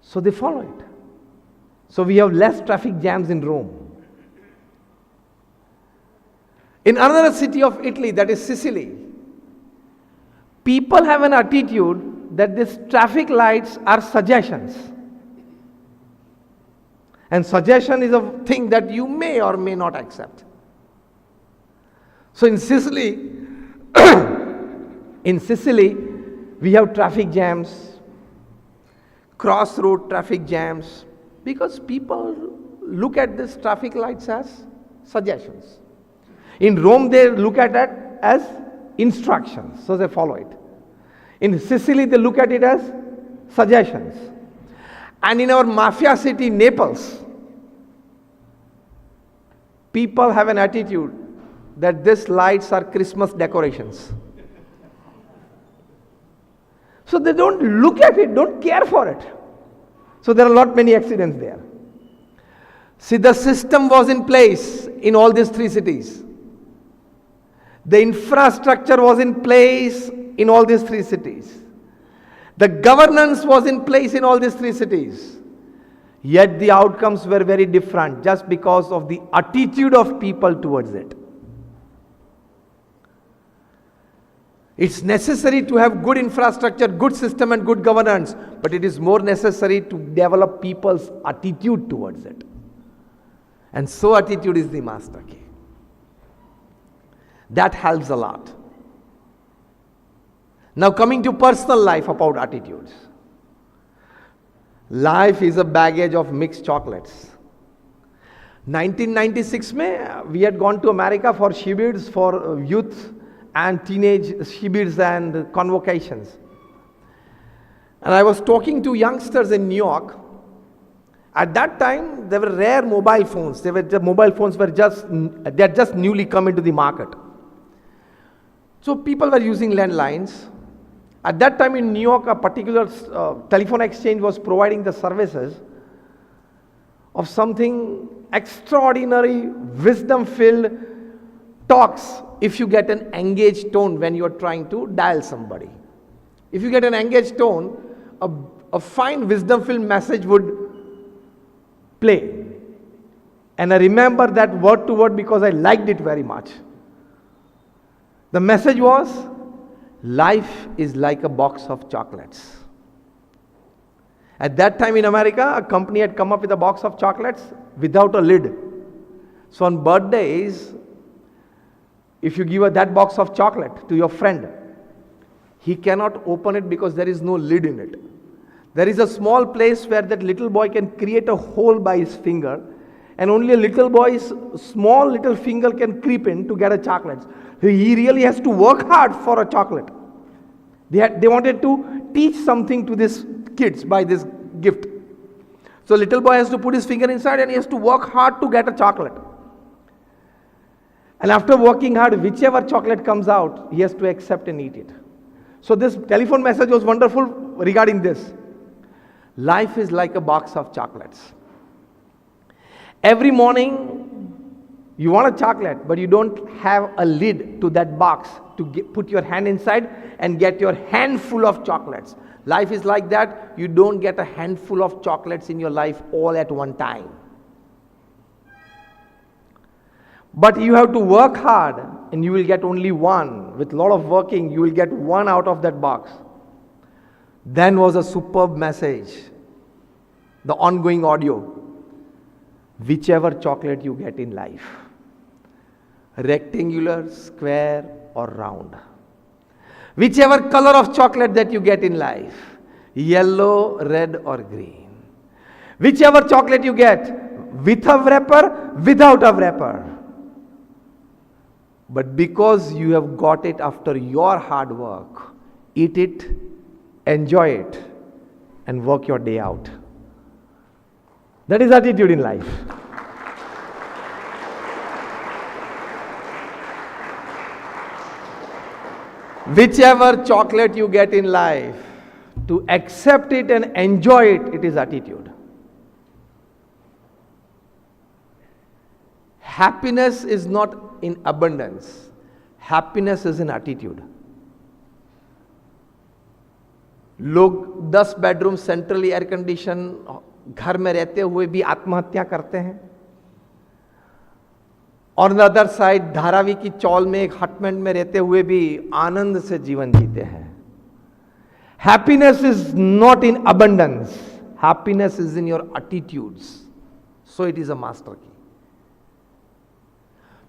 So they follow it. So we have less traffic jams in Rome. In another city of Italy, that is Sicily, people have an attitude that these traffic lights are suggestions. And suggestion is a thing that you may or may not accept. So in Sicily, we have traffic jams, crossroad traffic jams, because people look at these traffic lights as suggestions. In Rome, they look at it as instructions, so they follow it. In Sicily, they look at it as suggestions. And in our mafia city, Naples, people have an attitude that these lights are Christmas decorations. So they don't look at it, don't care for it. So there are not many accidents there. See, the system was in place in all these 3 cities. The infrastructure was in place in all these 3 cities. The governance was in place in all these 3 cities. Yet the outcomes were very different just because of the attitude of people towards it. It's necessary to have good infrastructure, good system and good governance, but it is more necessary to develop people's attitude towards it. And so attitude is the master key. That helps a lot. Now coming to personal life about attitudes. Life is a baggage of mixed chocolates. 1996 we had gone to America for shibits for youth and teenage shibits and convocations. And I was talking to youngsters in New York. At that time, there were rare mobile phones. Mobile phones were they had just newly come into the market. So people were using landlines. At that time in New York, a particular telephone exchange was providing the services of something extraordinary, wisdom-filled talks if you get an engaged tone when you are trying to dial somebody. If you get an engaged tone, a fine wisdom-filled message would play. And I remember that word to word because I liked it very much. The message was, life is like a box of chocolates. At that time in America, a company had come up with a box of chocolates without a lid. So on birthdays, if you give that box of chocolate to your friend, he cannot open it because there is no lid in it. There is a small place where that little boy can create a hole by his finger, and only a little boy's small little finger can creep in to get a chocolate. He really has to work hard for a chocolate. They wanted to teach something to these kids by this gift. So little boy has to put his finger inside and he has to work hard to get a chocolate. And after working hard, whichever chocolate comes out, he has to accept and eat it. So this telephone message was wonderful regarding this. Life is like a box of chocolates. Every morning, you want a chocolate, but you don't have a lid to that box to put your hand inside and get your handful of chocolates. Life is like that. You don't get a handful of chocolates in your life all at one time. But you have to work hard and you will get only one. With a lot of working, you will get one out of that box. Then was a superb message. The ongoing audio. Whichever chocolate you get in life, rectangular, square or round, whichever color of chocolate that you get in life, yellow, red or green, whichever chocolate you get, with a wrapper, without a wrapper, but because you have got it after your hard work, eat it, enjoy it and work your day out. That is attitude in life. Whichever chocolate you get in life, to accept it and enjoy it, it is attitude. Happiness is not in abundance. Happiness is in attitude. लोग 10 bedroom centrally air condition घर में रहते हुए भी आत्महत्या करते हैं, और अदर साइड धारावी की चौल में एक हटमेंट में रहते हुए भी आनंद से जीवन जीते हैं. Happiness is not in abundance, happiness is in your attitudes. So it is a master की.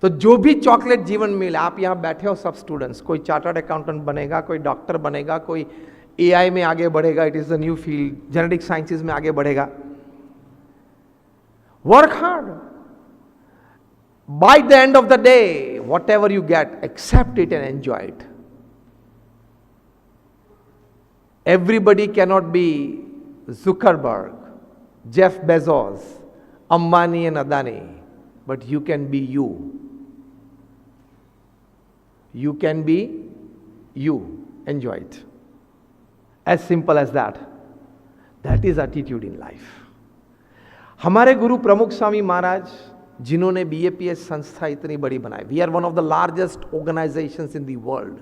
तो जो भी चॉकलेट जीवन में मिले, आप यहां बैठे हो सब स्टूडेंट्स, कोई चार्टर्ड अकाउंटेंट बनेगा, कोई डॉक्टर बनेगा, कोई एआई में आगे बढ़ेगा, it is the new field, genetic sciences में आगे बढ़ेगा. Work hard. By the end of the day, whatever you get, accept it and enjoy it. Everybody cannot be Zuckerberg, Jeff Bezos, Ambani and Adani, but you can be you. You can be you. Enjoy it. As simple as that. That is attitude in life. हमारे गुरु प्रमुख स्वामी महाराज जिन्होंने BAPS संस्था इतनी बड़ी बनाई. We are one of the largest organizations in the world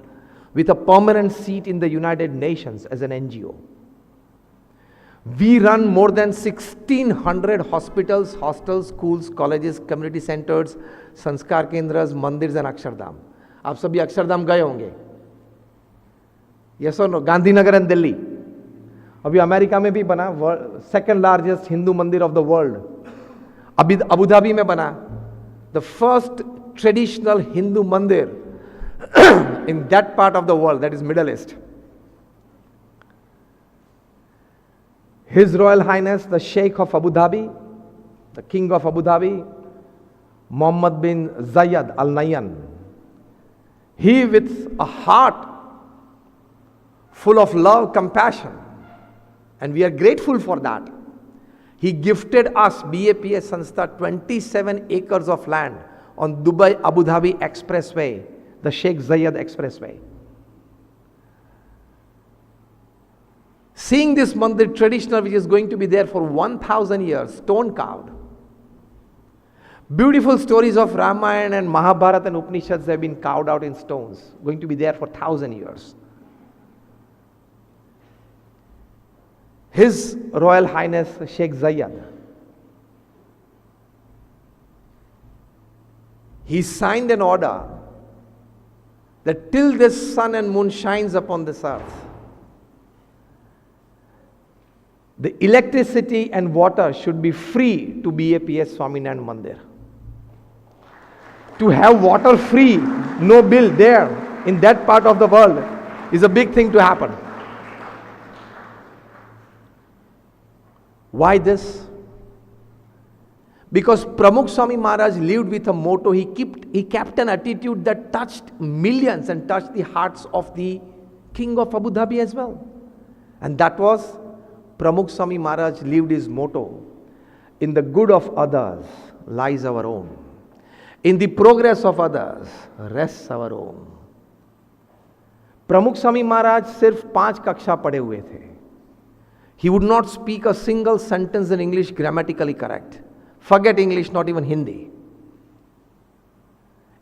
with a permanent seat in the United Nations as an NGO. We run more than 1600 hospitals, hostels, schools, colleges, community centers, संस्कार केंद्रस, मंदिर and Akshardham. आप सभी अक्षरधाम गए होंगे. Yes or no? Gandhinagar and Delhi. अभी America में भी बना, सेकंड लार्जेस्ट हिंदू मंदिर ऑफ द वर्ल्ड. अभी अबू धाबी में बना, द फर्स्ट ट्रेडिशनल हिंदू मंदिर in that part of the world, that is middle east. His Royal Highness the Sheikh of Abu Dhabi, the King of Abu Dhabi, Mohammed bin Zayed Al Nahyan, he with a heart full of love, compassion, and we are grateful for that. He gifted us, BAPS Sanstha, 27 acres of land on Dubai Abu Dhabi Expressway, the Sheikh Zayed Expressway. Seeing this mandir traditional, which is going to be there for 1000 years, stone carved, Beautiful stories of Ramayana and Mahabharata and Upanishads have been carved out in stones, going to be there for 1,000 years. His Royal Highness Sheikh Zayed, he signed an order that till this sun and moon shines upon this earth, the electricity and water should be free to BAPS Swaminarayan Mandir. To have water free, no bill there in that part of the world is a big thing to happen. Why this? Because Pramukh Swami Maharaj lived with a motto. He kept an attitude that touched millions and touched the hearts of the King of Abu Dhabi as well. And that was Pramukh Swami Maharaj lived his motto: in the good of others lies our own. In the progress of others rests our own. Pramukh Swami Maharaj सिर्फ 5 कक्षा पढ़े हुए थे. He would not speak a single sentence in English grammatically correct. Forget English, not even Hindi.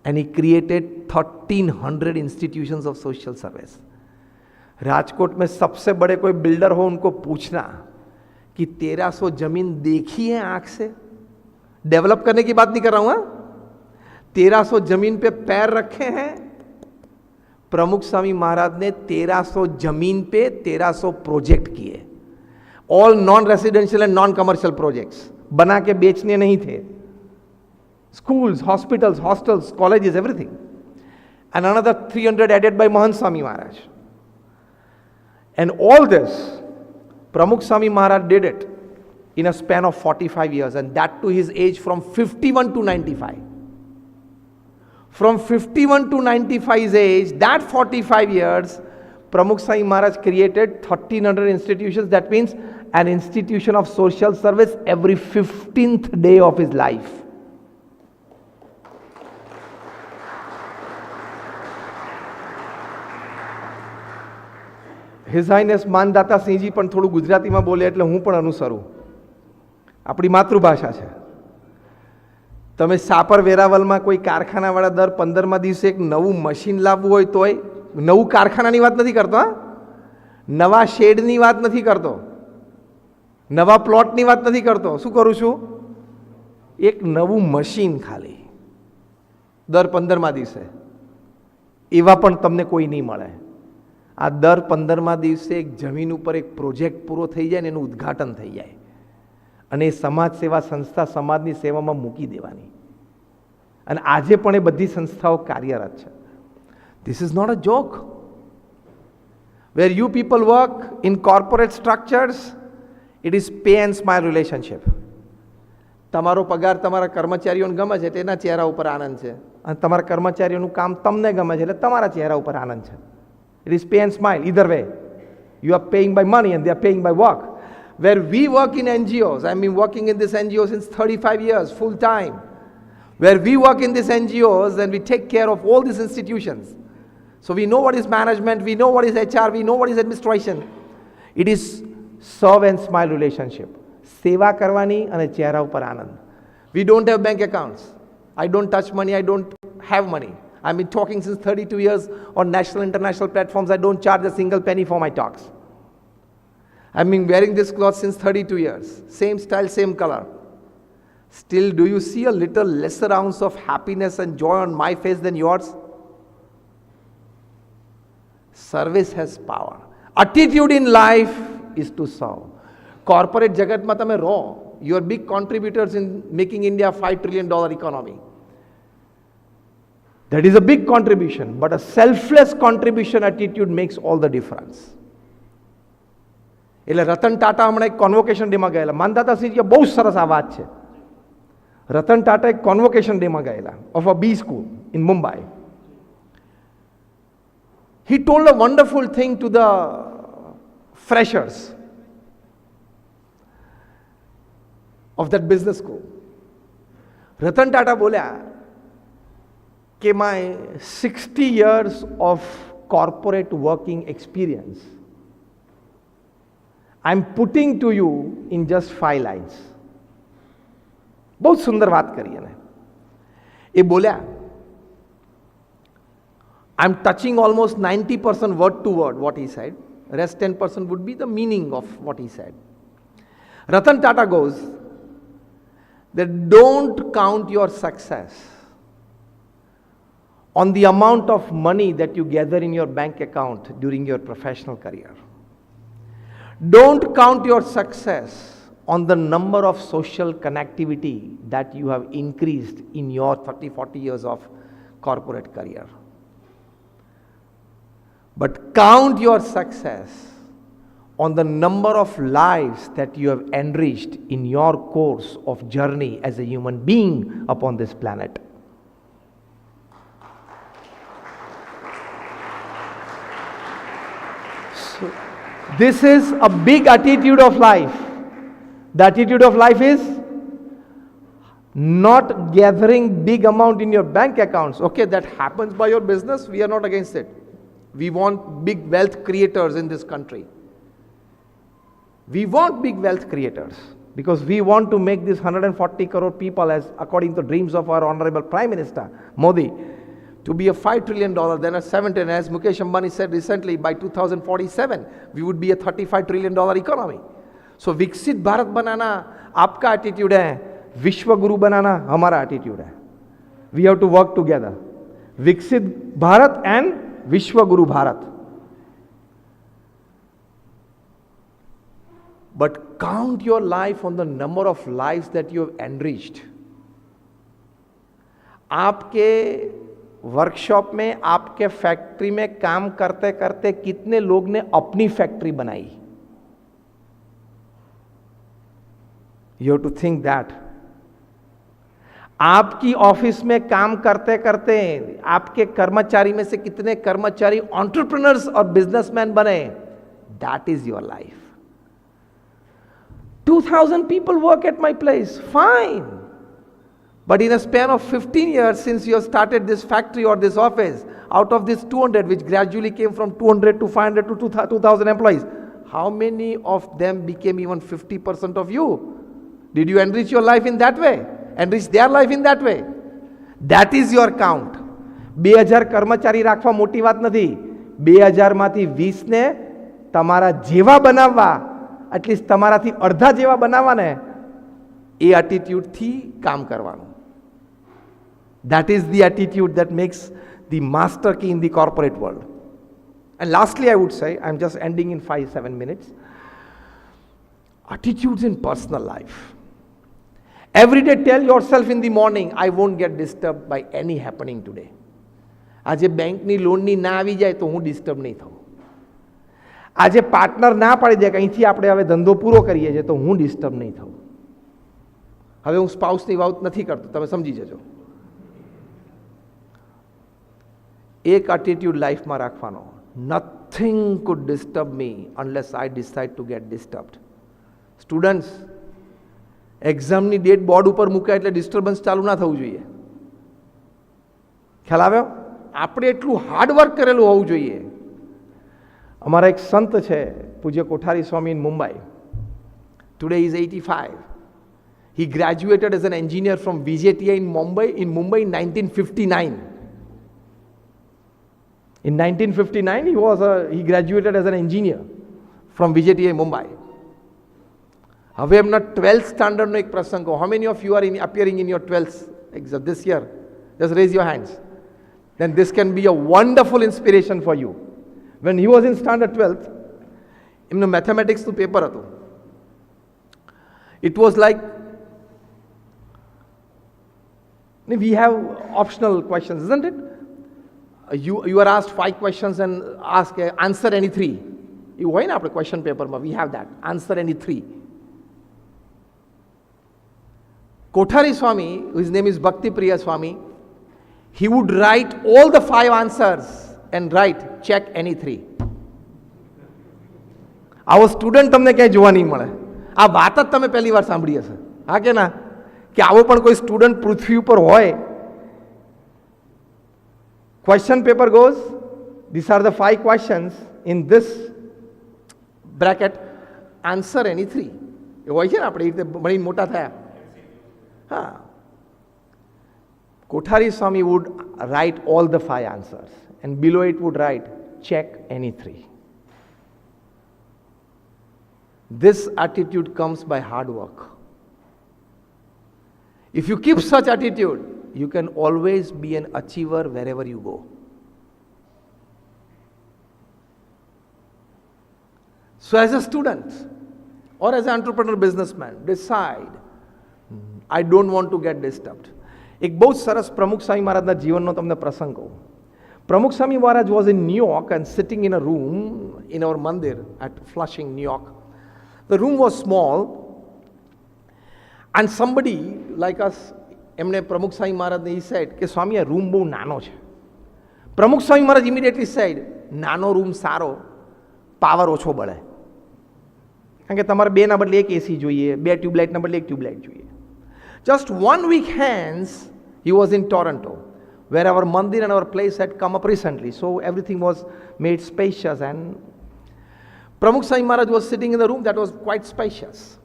And he created 1,300 institutions of social service. Rajkot में सबसे बड़े कोई builder हो, उनको पूछना कि 1300 जमीन देखी है आंख से. डेवलप करने की बात नहीं कर रहा हूं. 1300 जमीन पे पैर रखे हैं. प्रमुख स्वामी महाराज ने 1300 जमीन पे 1300 प्रोजेक्ट किए. All non residential and non commercial projects, बना के बेचने नहीं थे. Schools, hospitals, hostels, colleges, everything. And another 300 added by Mahant Swami Maharaj. And all this, Pramukh Swami Maharaj did it in a span of 45 years, and that to his age from 51 to 95. From 51 to 95's age, that 45 years, Pramukh Swami Maharaj created 1,300 institutions. That means an institution of social service every 15th day of his life. His Highness Mandhata Sinhji પણ થોડું ગુજરાતીમાં બોલે એટલે હું પણ અનુસરું. આપણી માતૃભાષા છે. તમે સાપર વેરાવલમાં કોઈ કારખાનાવાળા દર 15મા દિવસે એક નવું મશીન લાવવું હોય તોય, નવું કારખાનાની વાત નથી કરતો, નવા શેડની વાત નથી કરતો, નવા પ્લોટની વાત નથી કરતો. શું કરું છું? એક નવું મશીન ખાલી દર 15મા દિવસે. એવા પણ તમને કોઈ નહીં મળે. આ દર 15મા દિવસે એક જમીન ઉપર એક પ્રોજેક્ટ પૂરો થઈ જાય ને એનું ઉદ્ઘાટન થઈ જાય અને સમાજ સેવા સંસ્થા સમાજની સેવામાં મૂકી દેવાની. અને આજે પણ એ બધી સંસ્થાઓ કાર્યરત છે. This is not a joke. Where you people work in corporate structures, it is pay and smile relationship. તમારો પગાર તમારા કર્મચારીઓને ગમે છે એટલે એના ચહેરા ઉપર આનંદ છે, અને તમારા કર્મચારીઓનું કામ તમને ગમે છે એટલે તમારા ચહેરા ઉપર આનંદ છે. It is pay and smile, either way. You are paying by money and they are paying by work. Where we work in NGOs, I've been working in this NGO since 35 years, full time. Where we work in these NGOs and we take care of all these institutions. So we know what is management, we know what is HR, we know what is administration. It is serve and smile relationship. Seva karwani and chehra upar anand. We don't have bank accounts. I don't touch money, I don't have money. I've been talking since 32 years on national, international platforms. I don't charge a single penny for my talks. I've been wearing this cloth since 32 years. Same style, same color. Still, do you see a little lesser ounce of happiness and joy on my face than yours? Service has power. Attitude in life is to serve. Corporate jagat ma tame raw. You are big contributors in making India $5 trillion economy. That is a big contribution, but a selfless contribution attitude makes all the difference. એટલે રતન ટાટા હમણાં એક convocation ડેમાં ગયેલા. માનદાતા સિંહજી બહુ સરસ આ વાત છે. રતન ટાટા એક કોન્વોકેશન ડેમાં ગયેલા of a B school in Mumbai. He told a wonderful thing to the freshers of that business school. Ratan Tata બોલ્યા કે my 60 years of corporate working experience, I'm putting to you in just 5 lines. बहुत सुंदर बात करी है. એ બોલ્યા. I'm touching almost 90% word to word what he said. Rest 10% would be the meaning of what he said. Ratan Tata goes that don't count your success on the amount of money that you gather in your bank account during your professional career. Don't count your success on the number of social connectivity that you have increased in your 30-40 years of corporate career. But count your success on the number of lives that you have enriched in your course of journey as a human being upon this planet. So, this is a big attitude of life. The attitude of life is not gathering big amount in your bank accounts. Okay, that happens by your business. We are not against it. We want big wealth creators in this country. We want big wealth creators because we want to make this 140 crore people, as according to the dreams of our Honorable Prime Minister Modi, to be a $5 trillion, then a $7 trillion. As Mukesh Ambani said recently, by 2047, we would be a $35 trillion economy. So, Viksit Bharat banana आपका attitude है, विश्व गुरु बनाना हमारा attitude है. We have to work together. Viksit Bharat and Vishwa Guru Bharat. But count your life on the number of lives that you have enriched. आपके workshop में, आपके factory में काम करते करते कितने लोग ने अपनी फैक्ट्री बनाई? You have to think that. आपकी ऑफिस में काम करते करते आपके कर्मचारी में से कितने कर्मचारी एंटरप्रेन्योर्स और बिजनेसमैन बने? That is your life. 2000 people work at my place, fine. But in a span of 15 years since you have started this factory or this office, out of this 200, which gradually came from 200 to 500 to 2000 employees, how many of them became even 50% of you? Did you enrich your life in that way? Enrich their life in that way? That is your count. 2000 કર્મચારી રાખવા મોટી વાત નથી. 2000 માંથી 20 ને તમારા જેવા બનાવવા, એટલીસ્ટ તમારાથી અડધા જેવા બનાવવા ને, એ એટીટ્યુડ થી કામ કરવાનું. That is the attitude that makes the master key in the corporate world. And lastly, I would say, I'm just ending in 5-7 minutes. Attitudes in personal life. Every day tell yourself in the morning, I won't get disturbed by any happening today. આજે બેંકની લોનની ના આવી જાય તો હું disturb નહીં થઉં. આજે પાર્ટનર ના પાડી દે કે અહીંથી આપણે હવે ધંધો પૂરો કરીએ છીએ તો હું ડિસ્ટર્બ નહીં થઉં. હવે હું સ્પાઉસની વાત નથી કરતો, તમે સમજી જજો. એક એટીટ્યુડ લાઈફમાં રાખવાનો. Nothing could disturb me unless I decide to get disturbed. Students, એક્ઝામની ડેટ બોર્ડ ઉપર મૂકે એટલે ડિસ્ટર્બન્સ ચાલુ ના થવું જોઈએ. ખ્યાલ આવ્યો? આપણે એટલું હાર્ડવર્ક કરેલું હોવું જોઈએ. અમારા એક સંત છે પૂજ્ય Kothari Swami in Mumbai. Today is 85. He graduated as an engineer from VJTI in Mumbai in 1959. In 1959 he graduated as an engineer from VJTI Mumbai. હવે એમના 12th સ્ટાન્ડર્ડનો એક પ્રસંગ. How many of you are appearing in your 12th exam this year? Just raise your hands. Then this can be a wonderful inspiration for you. When he was in standard 12th, એમનું મેથેમેટિક્સનું paper હતું. It was like, we have optional questions, isn't it? You are asked 5 questions and answer any 3. એવું હોય ને આપણે question પેપરમાં, we have that. Answer any 3. Kothari Swami, his name is Bhakti Priya Swami, he would write all the 5 answers and write check any 3. આવો student તમને ક્યાંય જોવા નહીં મળે. આ વાત જ તમે પહેલી વાર સાંભળી હશે, હા કે ના? કે આવો પણ કોઈ સ્ટુડન્ટ પૃથ્વી ઉપર હોય. Question paper goes, these are the 5 questions in this bracket, answer any 3. એ હોય છે ને આપણે એ રીતે ભણીને મોટા થયા. હા, Kothari Swami would write all the 5 answers, and below it would write, check any 3. This attitude comes by hard work. If you keep such attitude, you can always be an achiever wherever you go. So as a student or as an entrepreneur businessman, decide, I don't want to get disturbed. એક બહુ સરસ પ્રમુખ સ્વામી મહારાજના જીવનનો તમને પ્રસંગ કહું. પ્રમુખ સ્વામી Maharaj was in New York and sitting in a room in our mandir at Flushing, New York. The room was small and somebody like us, એમને પ્રમુખ સ્વામી મહારાજને he said કે સ્વામી આ રૂમ બહુ નાનો છે. પ્રમુખ સ્વામી મહારાજ immediately said, નાનો રૂમ સારો, પાવર ઓછો બળે. કારણ કે તમારે 2 ના બદલે 1 એસી જોઈએ, 2 ટ્યુબલાઇટના બદલે 1 ટ્યુબલાઇટ જોઈએ. Just 1 week hence, he was in Toronto, where our mandir and our place had come up recently. So everything was made spacious, and Pramukh Swami Maharaj was sitting in the room that was quite spacious.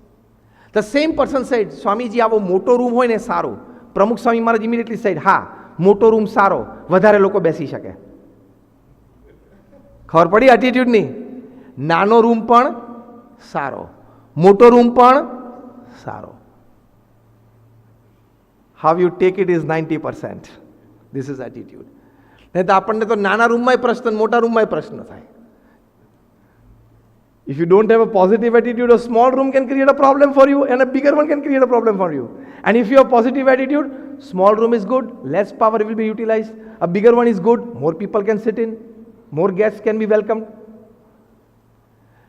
The same person said, Swamiji, આવો મોટો room હોય ને સારું. Pramukh Swami Maharaj immediately said, હા, મોટો room સારો, વધારે લોકો બેસી શકે. ખબર પડી એટીટ્યુડની? નાનો રૂમ પણ સારો, મોટો રૂમ પણ સારો. How you take it is 90%. This is attitude. નહીં તો આપણને તો નાના રૂમમાં પ્રશ્ન, મોટા રૂમમાં પ્રશ્ન થાય. If you don't have a positive attitude, a small room can create a problem for you and a bigger one can create a problem for you. And if you have positive attitude, small room is good, less power will be utilized. A bigger one is good, more people can sit in, more guests can be welcomed.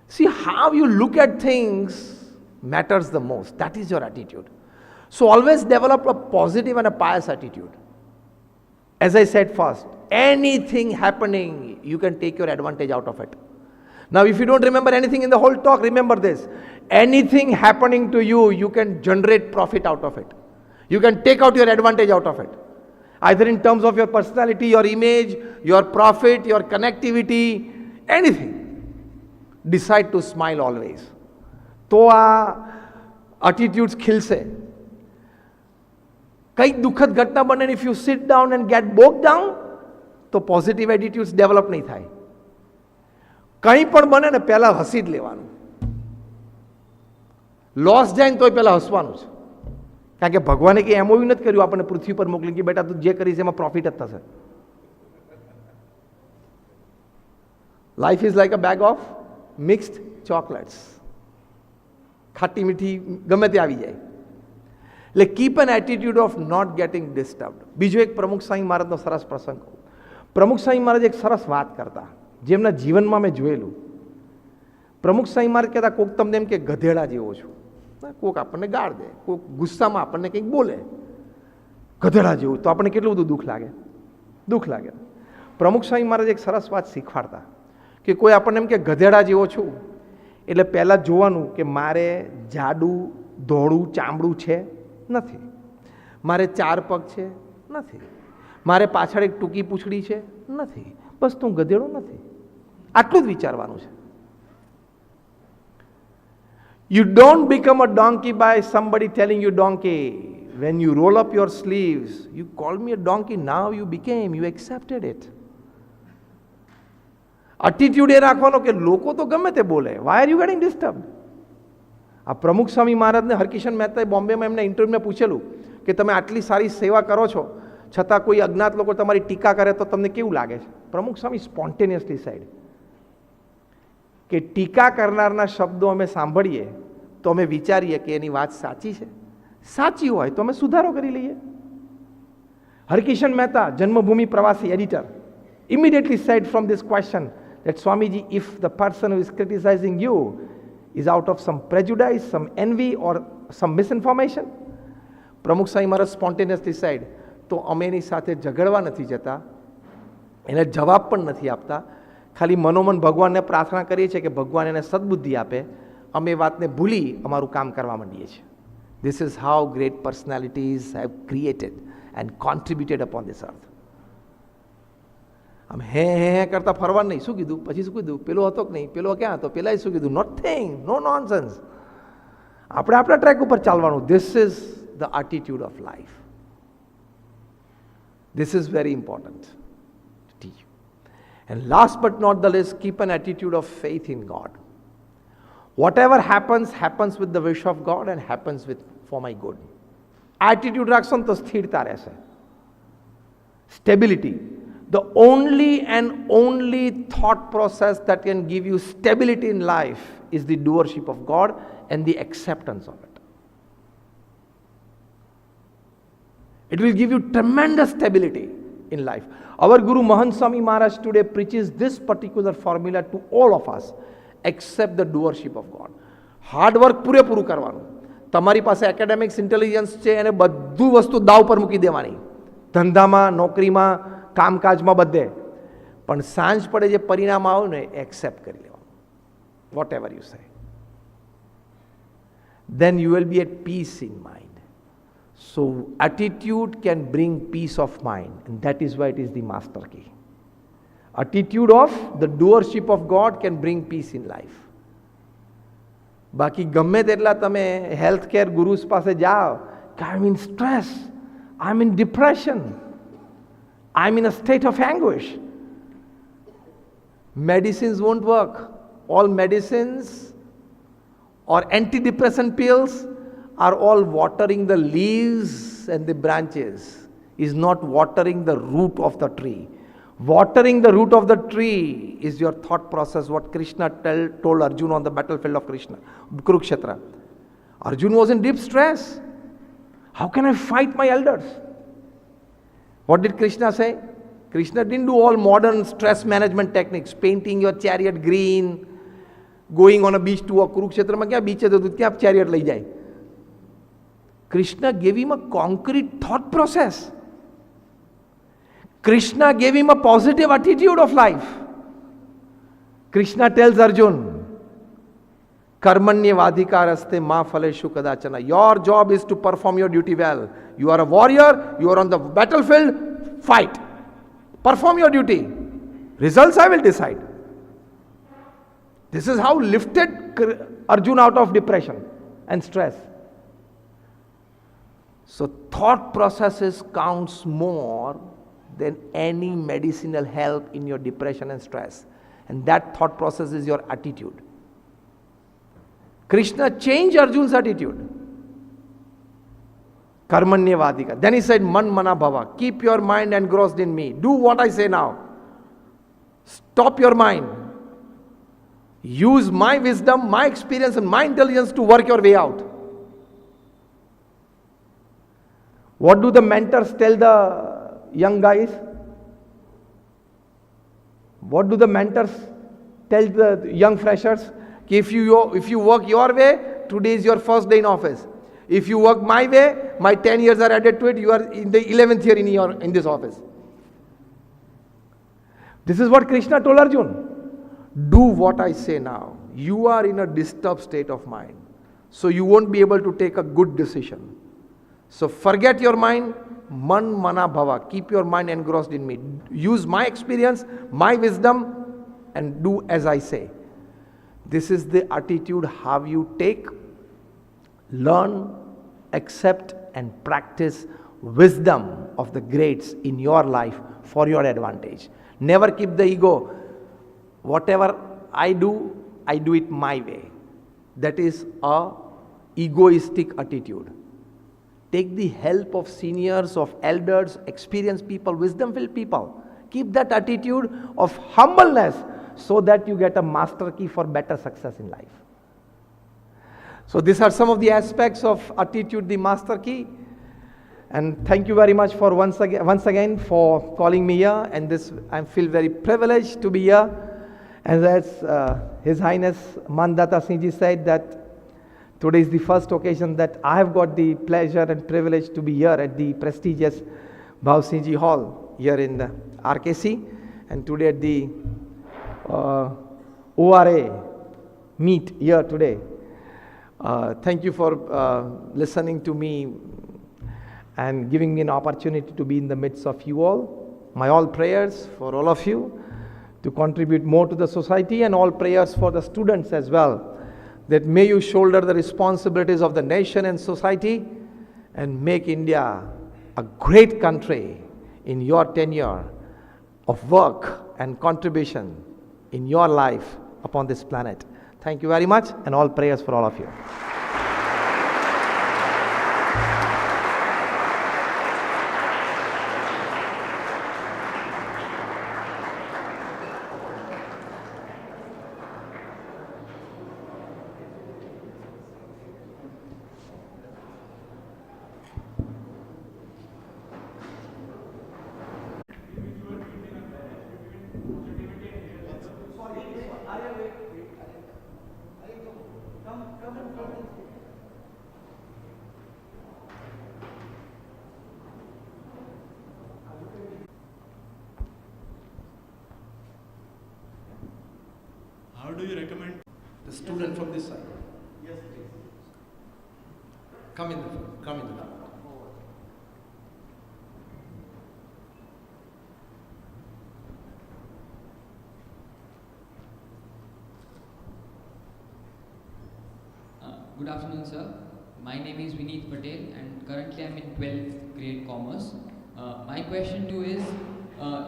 See, how you look at things matters the most. That is your attitude. So always develop a positive and a pious attitude. As I said first, anything happening, you can take your advantage out of it. Now, if you don't remember anything in the whole talk, remember this. Anything happening to you, you can generate profit out of it. You can take out your advantage out of it. Either in terms of your personality, your image, your profit, your connectivity, anything. Decide to smile always. તો આ attitudes ખીલશે. કંઈક દુઃખદ ઘટના બને, if you sit down and get bogged down, તો positive attitudes develop નહીં થાય. કંઈ પણ બને ને પહેલા હસી જ લેવાનું. લોસ જાય ને તોય પહેલા હસવાનું છે. કારણ કે ભગવાને કંઈ એમઓયુ નથી કર્યું આપણને પૃથ્વી પર મોકલી કે બેટા તું જે કરીશ એમાં પ્રોફિટ જ થશે. Life is like a bag of mixed chocolates. ખાટી મીઠી ગમે તે આવી જાય. એટલે keep an attitude of not getting disturbed. બીજો એક પ્રમુખ સ્વામી મહારાજનો સરસ પ્રસંગ કહું. પ્રમુખ સ્વામી મહારાજ એક સરસ વાત કરતા, જેમના જીવનમાં મેં જોયેલું. પ્રમુખ સ્વામી મહારાજ કહેતા, કોક તમને એમ કે ગધેડા જેવો છો, કોક આપણને ગાળ દે, કોક ગુસ્સામાં આપણને કંઈક બોલે, ગધેડા જેવું, તો આપણને કેટલું બધું દુઃખ લાગે, દુઃખ લાગે. પ્રમુખ સ્વામી મહારાજ એક સરસ વાત શીખવાડતા કે કોઈ આપણને એમ કે ગધેડા જેવો છું, એટલે પહેલાં જોવાનું કે મારે જાડું ધોળું ચામડું છે, નથી. મારે 4 પગ છે, નથી. મારે પાછળ એક ટૂંકી પૂંછડી છે, નથી. બસ તું ગધેડો નથી. આટલું જ વિચારવાનું છે. You don't become a donkey by somebody telling you donkey. When you roll up your sleeves, you call me a donkey, now you became, you accepted it. Attitude એ રાખવાનો કે લોકો તો ગમે તે બોલે, why are you getting disturbed? આ પ્રમુખ સ્વામી મહારાજને હરકિશન મહેતાએ બોમ્બેમાં એમને ઇન્ટરવ્યુમાં પૂછેલું કે તમે આટલી સારી સેવા કરો છો છતાં કોઈ અજ્ઞાત લોકો તમારી ટીકા કરે તો તમને કેવું લાગે છે? પ્રમુખ સ્વામી સ્પોન્ટેનિયસલી સાઈડ કે ટીકા કરનારના શબ્દો અમે સાંભળીએ તો અમે વિચારીએ કે એની વાત સાચી છે. સાચી હોય તો અમે સુધારો કરી લઈએ. હરકિશન મહેતા, જન્મભૂમિ પ્રવાસી editor, immediately said from this question that Swamiji, if the person who is criticizing you is out of some prejudice, some envy or some misinformation, પ્રમુખ સ્વામી મહારાજ spontaneously said, તો અમે એની સાથે ઝઘડવા નથી જતા, એને જવાબ પણ નથી આપતા, ખાલી મનોમન ભગવાનને પ્રાર્થના કરીએ છીએ કે ભગવાન એને સદબુદ્ધિ આપે, અમે વાતને ભૂલી અમારું કામ કરવા માંડીએ છીએ. This is how great personalities have created and contributed upon this earth. આમ હે હે હે કરતા ફરવા નહીં. શું કીધું પછી શું કીધું, પેલો હતો કે નહીં, પેલો ક્યાં હતો, પેલાએ શું કીધું, નોથિંગ, નો નોનસેન્સ. આપણે આપણા ટ્રેક ઉપર ચાલવાનું. This is the attitude of life. This is very important to teach you. And last but not the least, keep an attitude of faith in God. Whatever happens, happens with the wish of God and happens for my good. Attitude રાખશો તો સ્થિરતા રહેશે. Stability. The only and only thought process that can give you stability in life is the doership of God and the acceptance of it. It will give you tremendous stability in life. Our Guru Mahant Swami Maharaj today preaches this particular formula to all of us. Accept the doership of God. Hard work પૂરેપૂરું કરવાનું. તમારી પાસે academics intelligence છે અને બધું વસ્તુ દાવ પર મૂકી દેવાની. ધંધામાં, નોકરીમાં, કામકાજમાં બધે. પણ સાંજ પડે જે પરિણામ આવે ને એક્સેપ્ટ કરી લેવાનું. Whatever you say. Then you will be at peace in mind. So attitude can bring peace of mind, and that is why it is the master key. Attitude of the doership of God can bring peace in life. બાકી ગમે તેટલા તમે health care ગુરુસ પાસે જાઓ કે I am in stress, I am in depression, I am in a state of anguish. Medicines won't work. All medicines or antidepressant pills are all watering the leaves and the branches, is not watering the root of the tree. Watering the root of the tree is your thought process, what Krishna told Arjuna on the battlefield of Kurukshetra. Arjuna was in deep stress. How can I fight my elders? What did Krishna say? Krishna didn't do all modern stress management techniques, painting your chariot green, going on a beach to a Kurukshetra. Kya beach hai to kya chariot lai jai? Krishna gave him a concrete thought process. Krishna gave him a positive attitude of life. Krishna tells Arjun, Karmanyavadhikaraste ma phaleshu kadachana. Your job is to perform your duty well. You are a warrior, you are on the battlefield, fight. Perform your duty. Results I will decide. This is how lifted Arjuna out of depression and stress. So thought processes counts more than any medicinal help in your depression and stress. And that thought process is your attitude. Krishna changed Arjuna's attitude. Karmanyavadika. Then he said, Man mana bhava. Keep your mind engrossed in me. Do what I say now. Stop your mind. Use my wisdom, my experience and my intelligence to work your way out. What do the mentors tell the young guys? What do the mentors tell the young freshers? If you work your way, today is your first day in office. If you work my way, my 10 years are added to it, you are in the 11th year in this office. This is what Krishna told Arjuna. Do what I say now. You are in a disturbed state of mind, so you won't be able to take a good decision. So forget your mind, man mana bhava. Keep your mind engrossed in me. Use my experience, my wisdom, and do as I say. This is the attitude how you take, learn, accept, and practice wisdom of the greats in your life for your advantage. Never keep the ego. Whatever I do it my way. That is a egoistic attitude. Take the help of seniors, of elders, experienced people, wisdom-filled people. Keep that attitude of humbleness so that you get a master key for better success in life. So these are some of the aspects of attitude, the master key. And thank you very much for once again for calling me here. And this I feel very privileged to be here. And as His Highness Mandata Singhji said that today is the first occasion that I have got the pleasure and privilege to be here at the prestigious Bhavsinhji Hall here in the RkC, and today at the ORA meet here today. Thank you for listening to me and giving me an opportunity to be in the midst of you all. My all prayers for all of you to contribute more to the society, and all prayers for the students as well, that may you shoulder the responsibilities of the nation and society and make India a great country in your tenure of work and contribution in your life upon this planet. Thank you very much, and all prayers for all of you.
How do you recommend
The student from this side. Yes, please. Come in the front.
Good afternoon, sir. My name is Vineet Patel, and currently I'm in 12th grade commerce. My question to you is,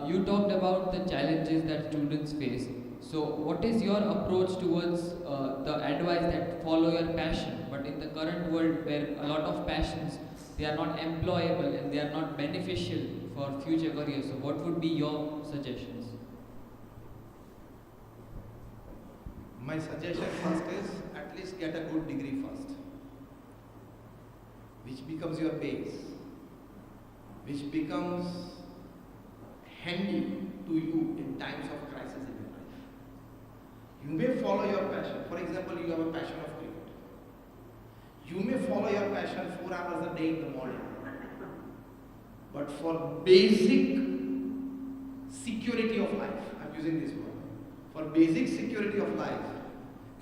you talked about the challenges that students face. So what is your approach towards the advice that follow your passion? But in the current world where a lot of passions, they are not employable and they are not beneficial for future careers. So what would be your suggestions?
My suggestion first is at least get a good degree first, which becomes your base, which becomes handy to you in times of crisis in your life. You may follow your passion. For example, you have a passion of cricket. You may follow your passion 4 hours a day in the morning. But for basic security of life, I'm using this word, for basic security of life,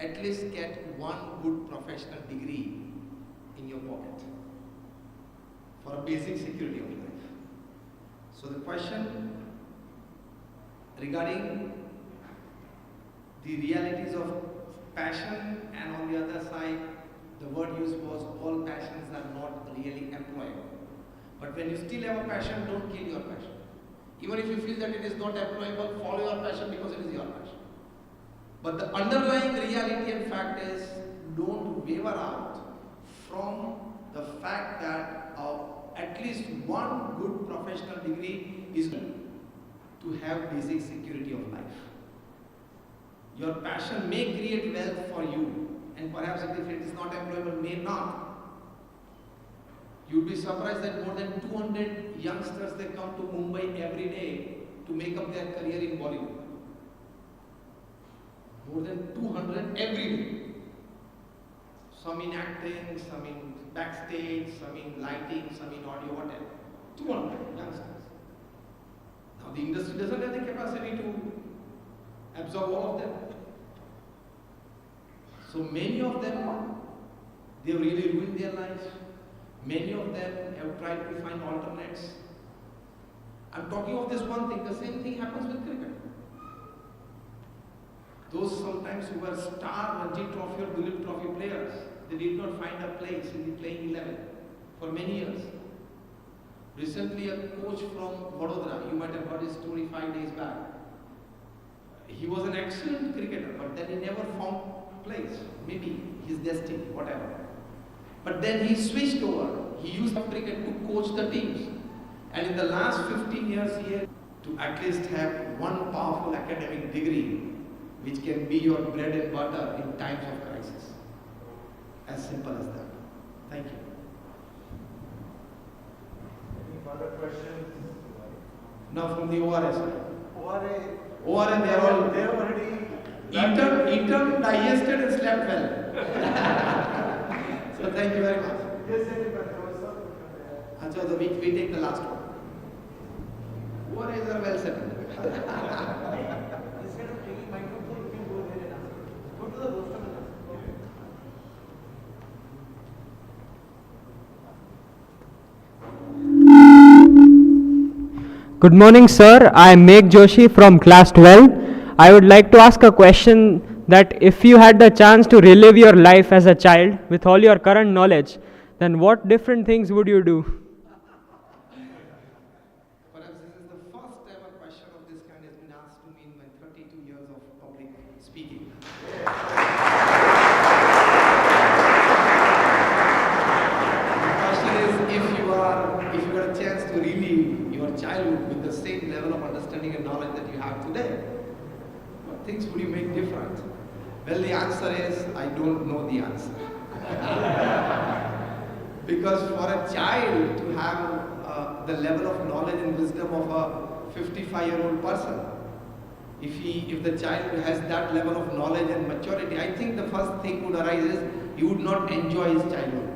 at least get one good professional degree in your pocket for a basic security of life. So the question regarding the realities of passion, and on the other side, the word used was all passions are not really employable. But when you still have a passion, don't kill your passion. Even if you feel that it is not employable, follow your passion because it is your passion. But the underlying reality and fact is, don't waver out from the fact that at least one good professional degree is to have basic security of life. Your passion may create wealth for you, and perhaps if it is not employable, may not. You'd be surprised that more than 200 youngsters, they come to Mumbai every day to make up their career in Bollywood. More than 200 every day. Some in acting, some in backstage, some in lighting, some in audio, whatever. 200 youngsters. Now the industry doesn't have the capacity to absorb all of them. So many of them, they have really ruined their lives. Many of them have tried to find alternates. I'm talking of this one thing, the same thing happens with cricket. Those sometimes who were star Ranji Trophy or Dulip Trophy players, they did not find a place in the playing 11 for many years. Recently, a coach from Vadodara, you might have heard his story 5 days back. He was an excellent cricketer, but then he never found place. Maybe his destiny, whatever. But then he switched over. He used cricket to coach the teams. And in the last 15 years, he had to at least have one powerful academic degree which can be your bread and butter in times of crisis. As simple as that. Thank you.
Any further questions?
Now from the ORS.
ORA,
they are all
they have already
eaten, digested and slept well. So thank you very much.
Yes, there was some.
Achha, so we take the last one. ORAs are well settled.
Instead of taking microphone, you can go there and ask. Go to the roster and ask.
Good morning, sir. I am Megh Joshi from class 12. I would like to ask a question that if you had the chance to relive your life as a child with all your current knowledge, then what different things would you do?
Perhaps this things would you make different? Well, the answer is, I don't know the answer. Because for a child to have the level of knowledge and wisdom of a 55-year-old person, if the child has that level of knowledge and maturity, I think the first thing would arise is he would not enjoy his childhood.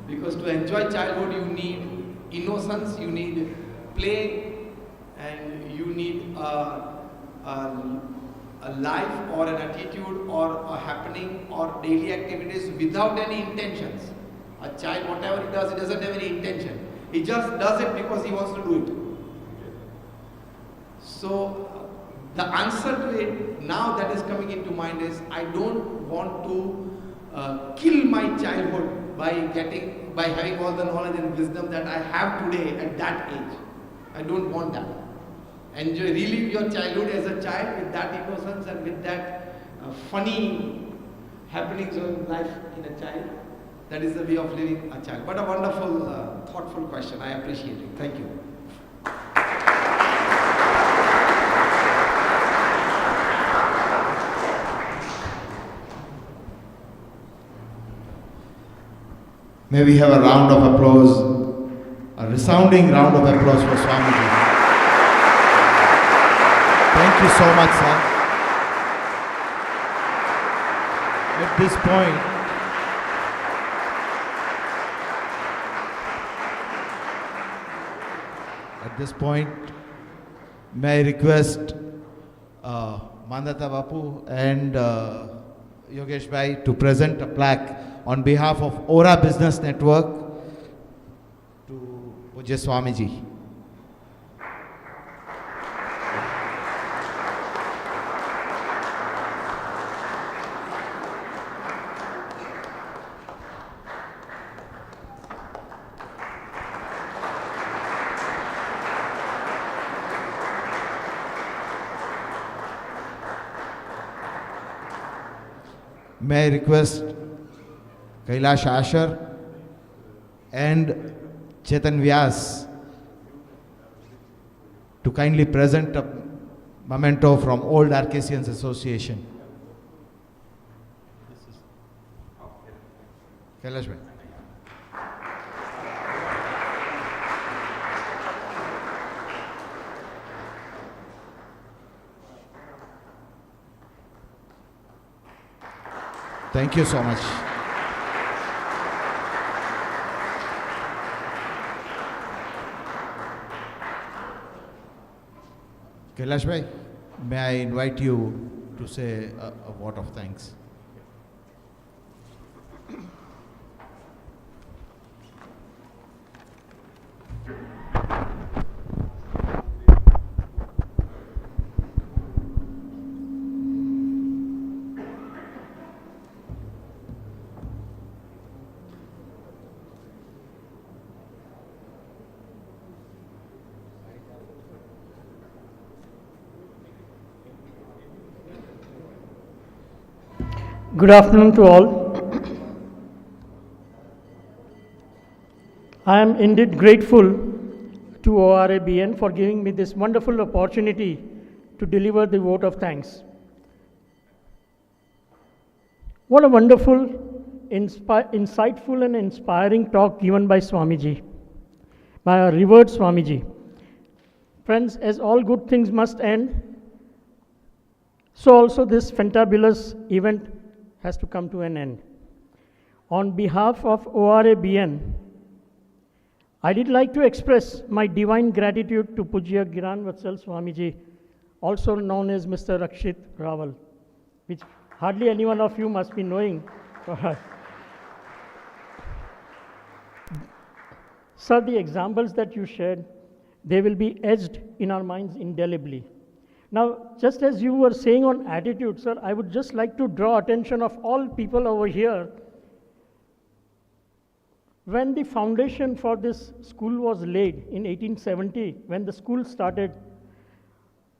Because to enjoy childhood, you need innocence, you need play, and you need a life or an attitude or a happening or daily activities without any intentions. A child, whatever he doesn't have any intention. He just does it because he wants to do it. So the answer to it now that is coming into mind is, I don't want to kill my childhood by having all the knowledge and wisdom that I have today at that age. I don't want that. Enjoy, relive your childhood as a child with that innocence and with that funny happenings of life in a child. That is the way of living a child. What a wonderful, thoughtful question. I appreciate it. Thank you.
May we have a round of applause, a resounding round of applause for Swamiji. Thank you so much, sir. At this point, may I request Mandata Bapu and Yogesh Bhai to present a plaque on behalf of Aura Business Network to Pujya Swamiji. May I request Kailash Asher and Chetan Vyas to kindly present a memento from Old RkCians Association. Kailash bhai. Thank you so much. Kailash bhai, may I invite you to say a word of thanks?
Good afternoon to all. I am indeed grateful to ORABN for giving me this wonderful opportunity to deliver the vote of thanks. What a wonderful, insightful and inspiring talk given by Swamiji, by our revered Swamiji. Friends, as all good things must end, so also this fantabulous event has to come to an end. On behalf of ORABN, I did like to express my divine gratitude to Pujya Gnanvatsal Swamiji, also known as Mr. Rakshit Rawal, which hardly any one of you must be knowing. Sir, the examples that you shared, they will be etched in our minds indelibly. Now, just as you were saying on attitude, sir, I would just like to draw attention of all people over here. When the foundation for this school was laid in 1870, when the school started,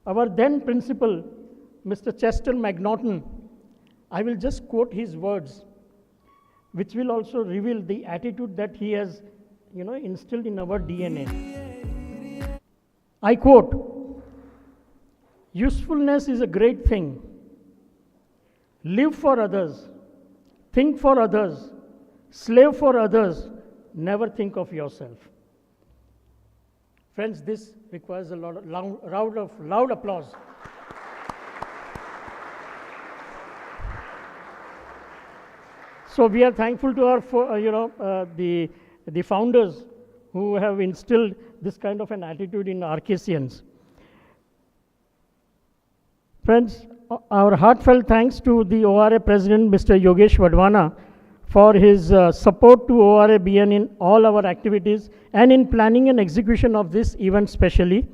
our then principal, Mr. Chester McNaughton, I will just quote his words, which will also reveal the attitude that he has, instilled in our DNA. I quote, Usefulness is a great thing. Live for others, think for others, slave for others, never think of yourself. Friends, this requires a loud applause. So we are thankful to our, the founders who have instilled this kind of an attitude in RkCians. Friends, our heartfelt thanks to the ORA President, Mr. Yogesh Wadhwana, for his support to ORABN in all our activities and in planning and execution of this event specially.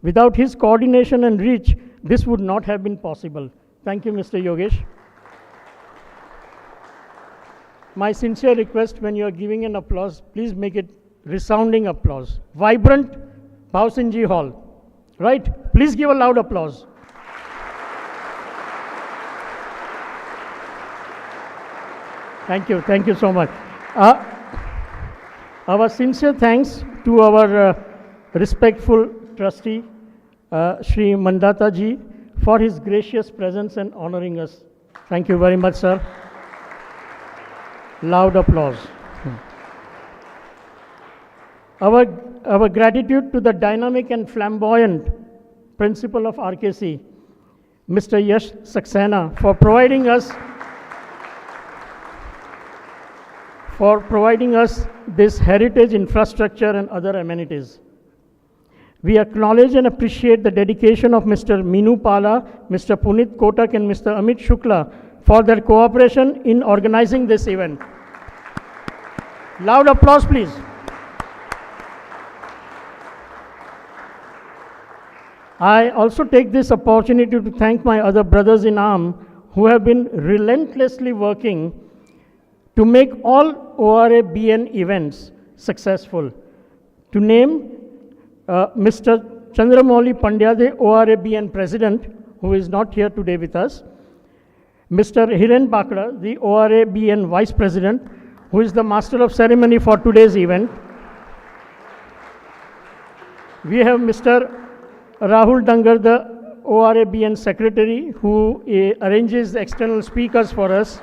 Without his coordination and reach, this would not have been possible. Thank you, Mr. Yogesh. My sincere request, when you are giving an applause, please make it resounding applause. Vibrant Bhavsinhji Hall. Right? Please give a loud applause. Thank you so much. Our sincere thanks to our respectful trustee, Shri Mandata ji, for his gracious presence and honoring us. Thank you very much, sir. Loud applause. Our gratitude to the dynamic and flamboyant principal of RkC, Mr. Yash Saxena, for providing us this heritage infrastructure and other amenities. We acknowledge and appreciate the dedication of Mr. Minu Pala, Mr. Punit Kotak, and Mr. Amit Shukla for their cooperation in organizing this event. Loud applause, please. I also take this opportunity to thank my other brothers in arms who have been relentlessly working to make all ORABN events successful. To name Mr. Chandramouli Pandya, the ORABN President, who is not here today with us, Mr. Hiren Bakra, the ORABN Vice President, who is the Master of Ceremony for today's event. We have Mr. Rahul Dangar, the ORABN Secretary, who arranges the external speakers for us,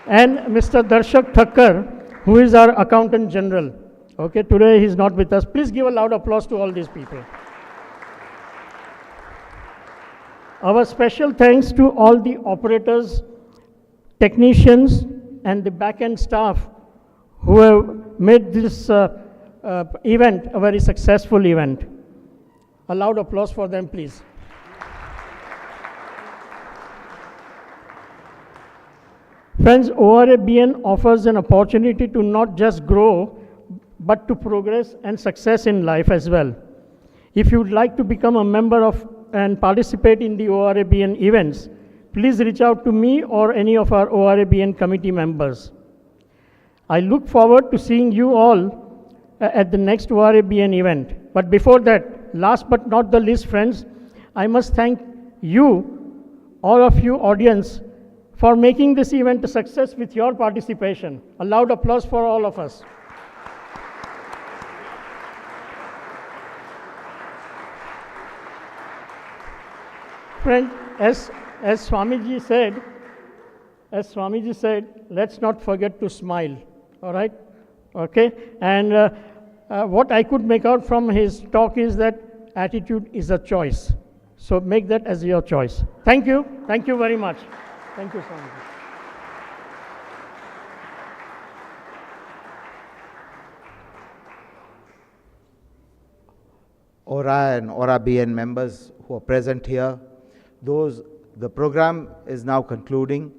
and Mr. Darshak Thakkar, who is our Accountant General. Okay, today he is not with us. Please give a loud applause to all these people. Our special thanks to all the operators, technicians, and the back-end staff who have made this event a very successful event. A loud applause for them, please. Friends, ORABN offers an opportunity to not just grow, but to progress and success in life as well. If you would like to become a member of and participate in the ORABN events, please reach out to me or any of our ORABN committee members. I look forward to seeing you all at the next ORABN event. But before that, last but not the least, friends, I must thank you, all of you audience, for making this event a success with your participation. A loud applause for all of us. Friend, as Swamiji said, let's not forget to smile. All right? Okay? And what I could make out from his talk is that attitude is a choice. So make that as your choice. Thank you. Thank you very much. Thank you, Swamiji.
ORA and ORABN members who are present here, the program is now concluding,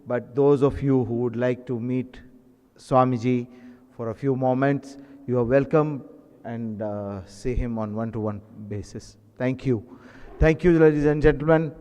but those of you who would like to meet Swamiji for a few moments, you are welcome and see him on one-to-one basis. Thank you. Thank you, ladies and gentlemen.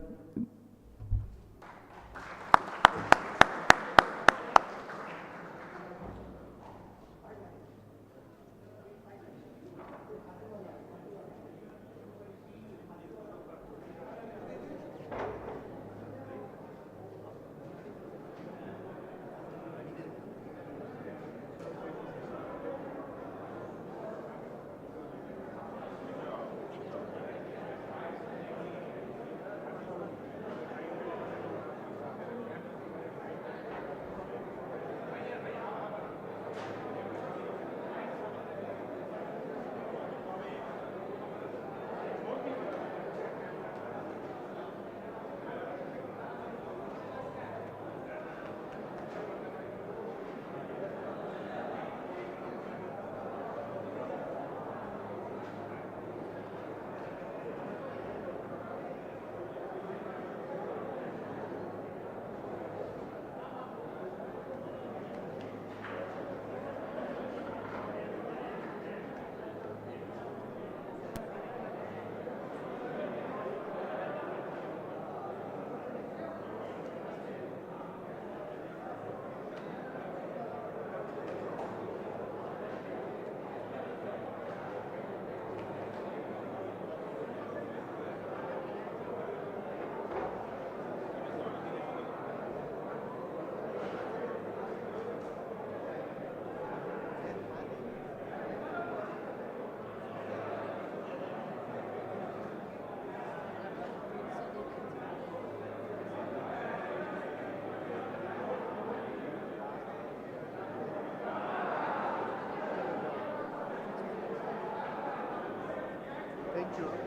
future.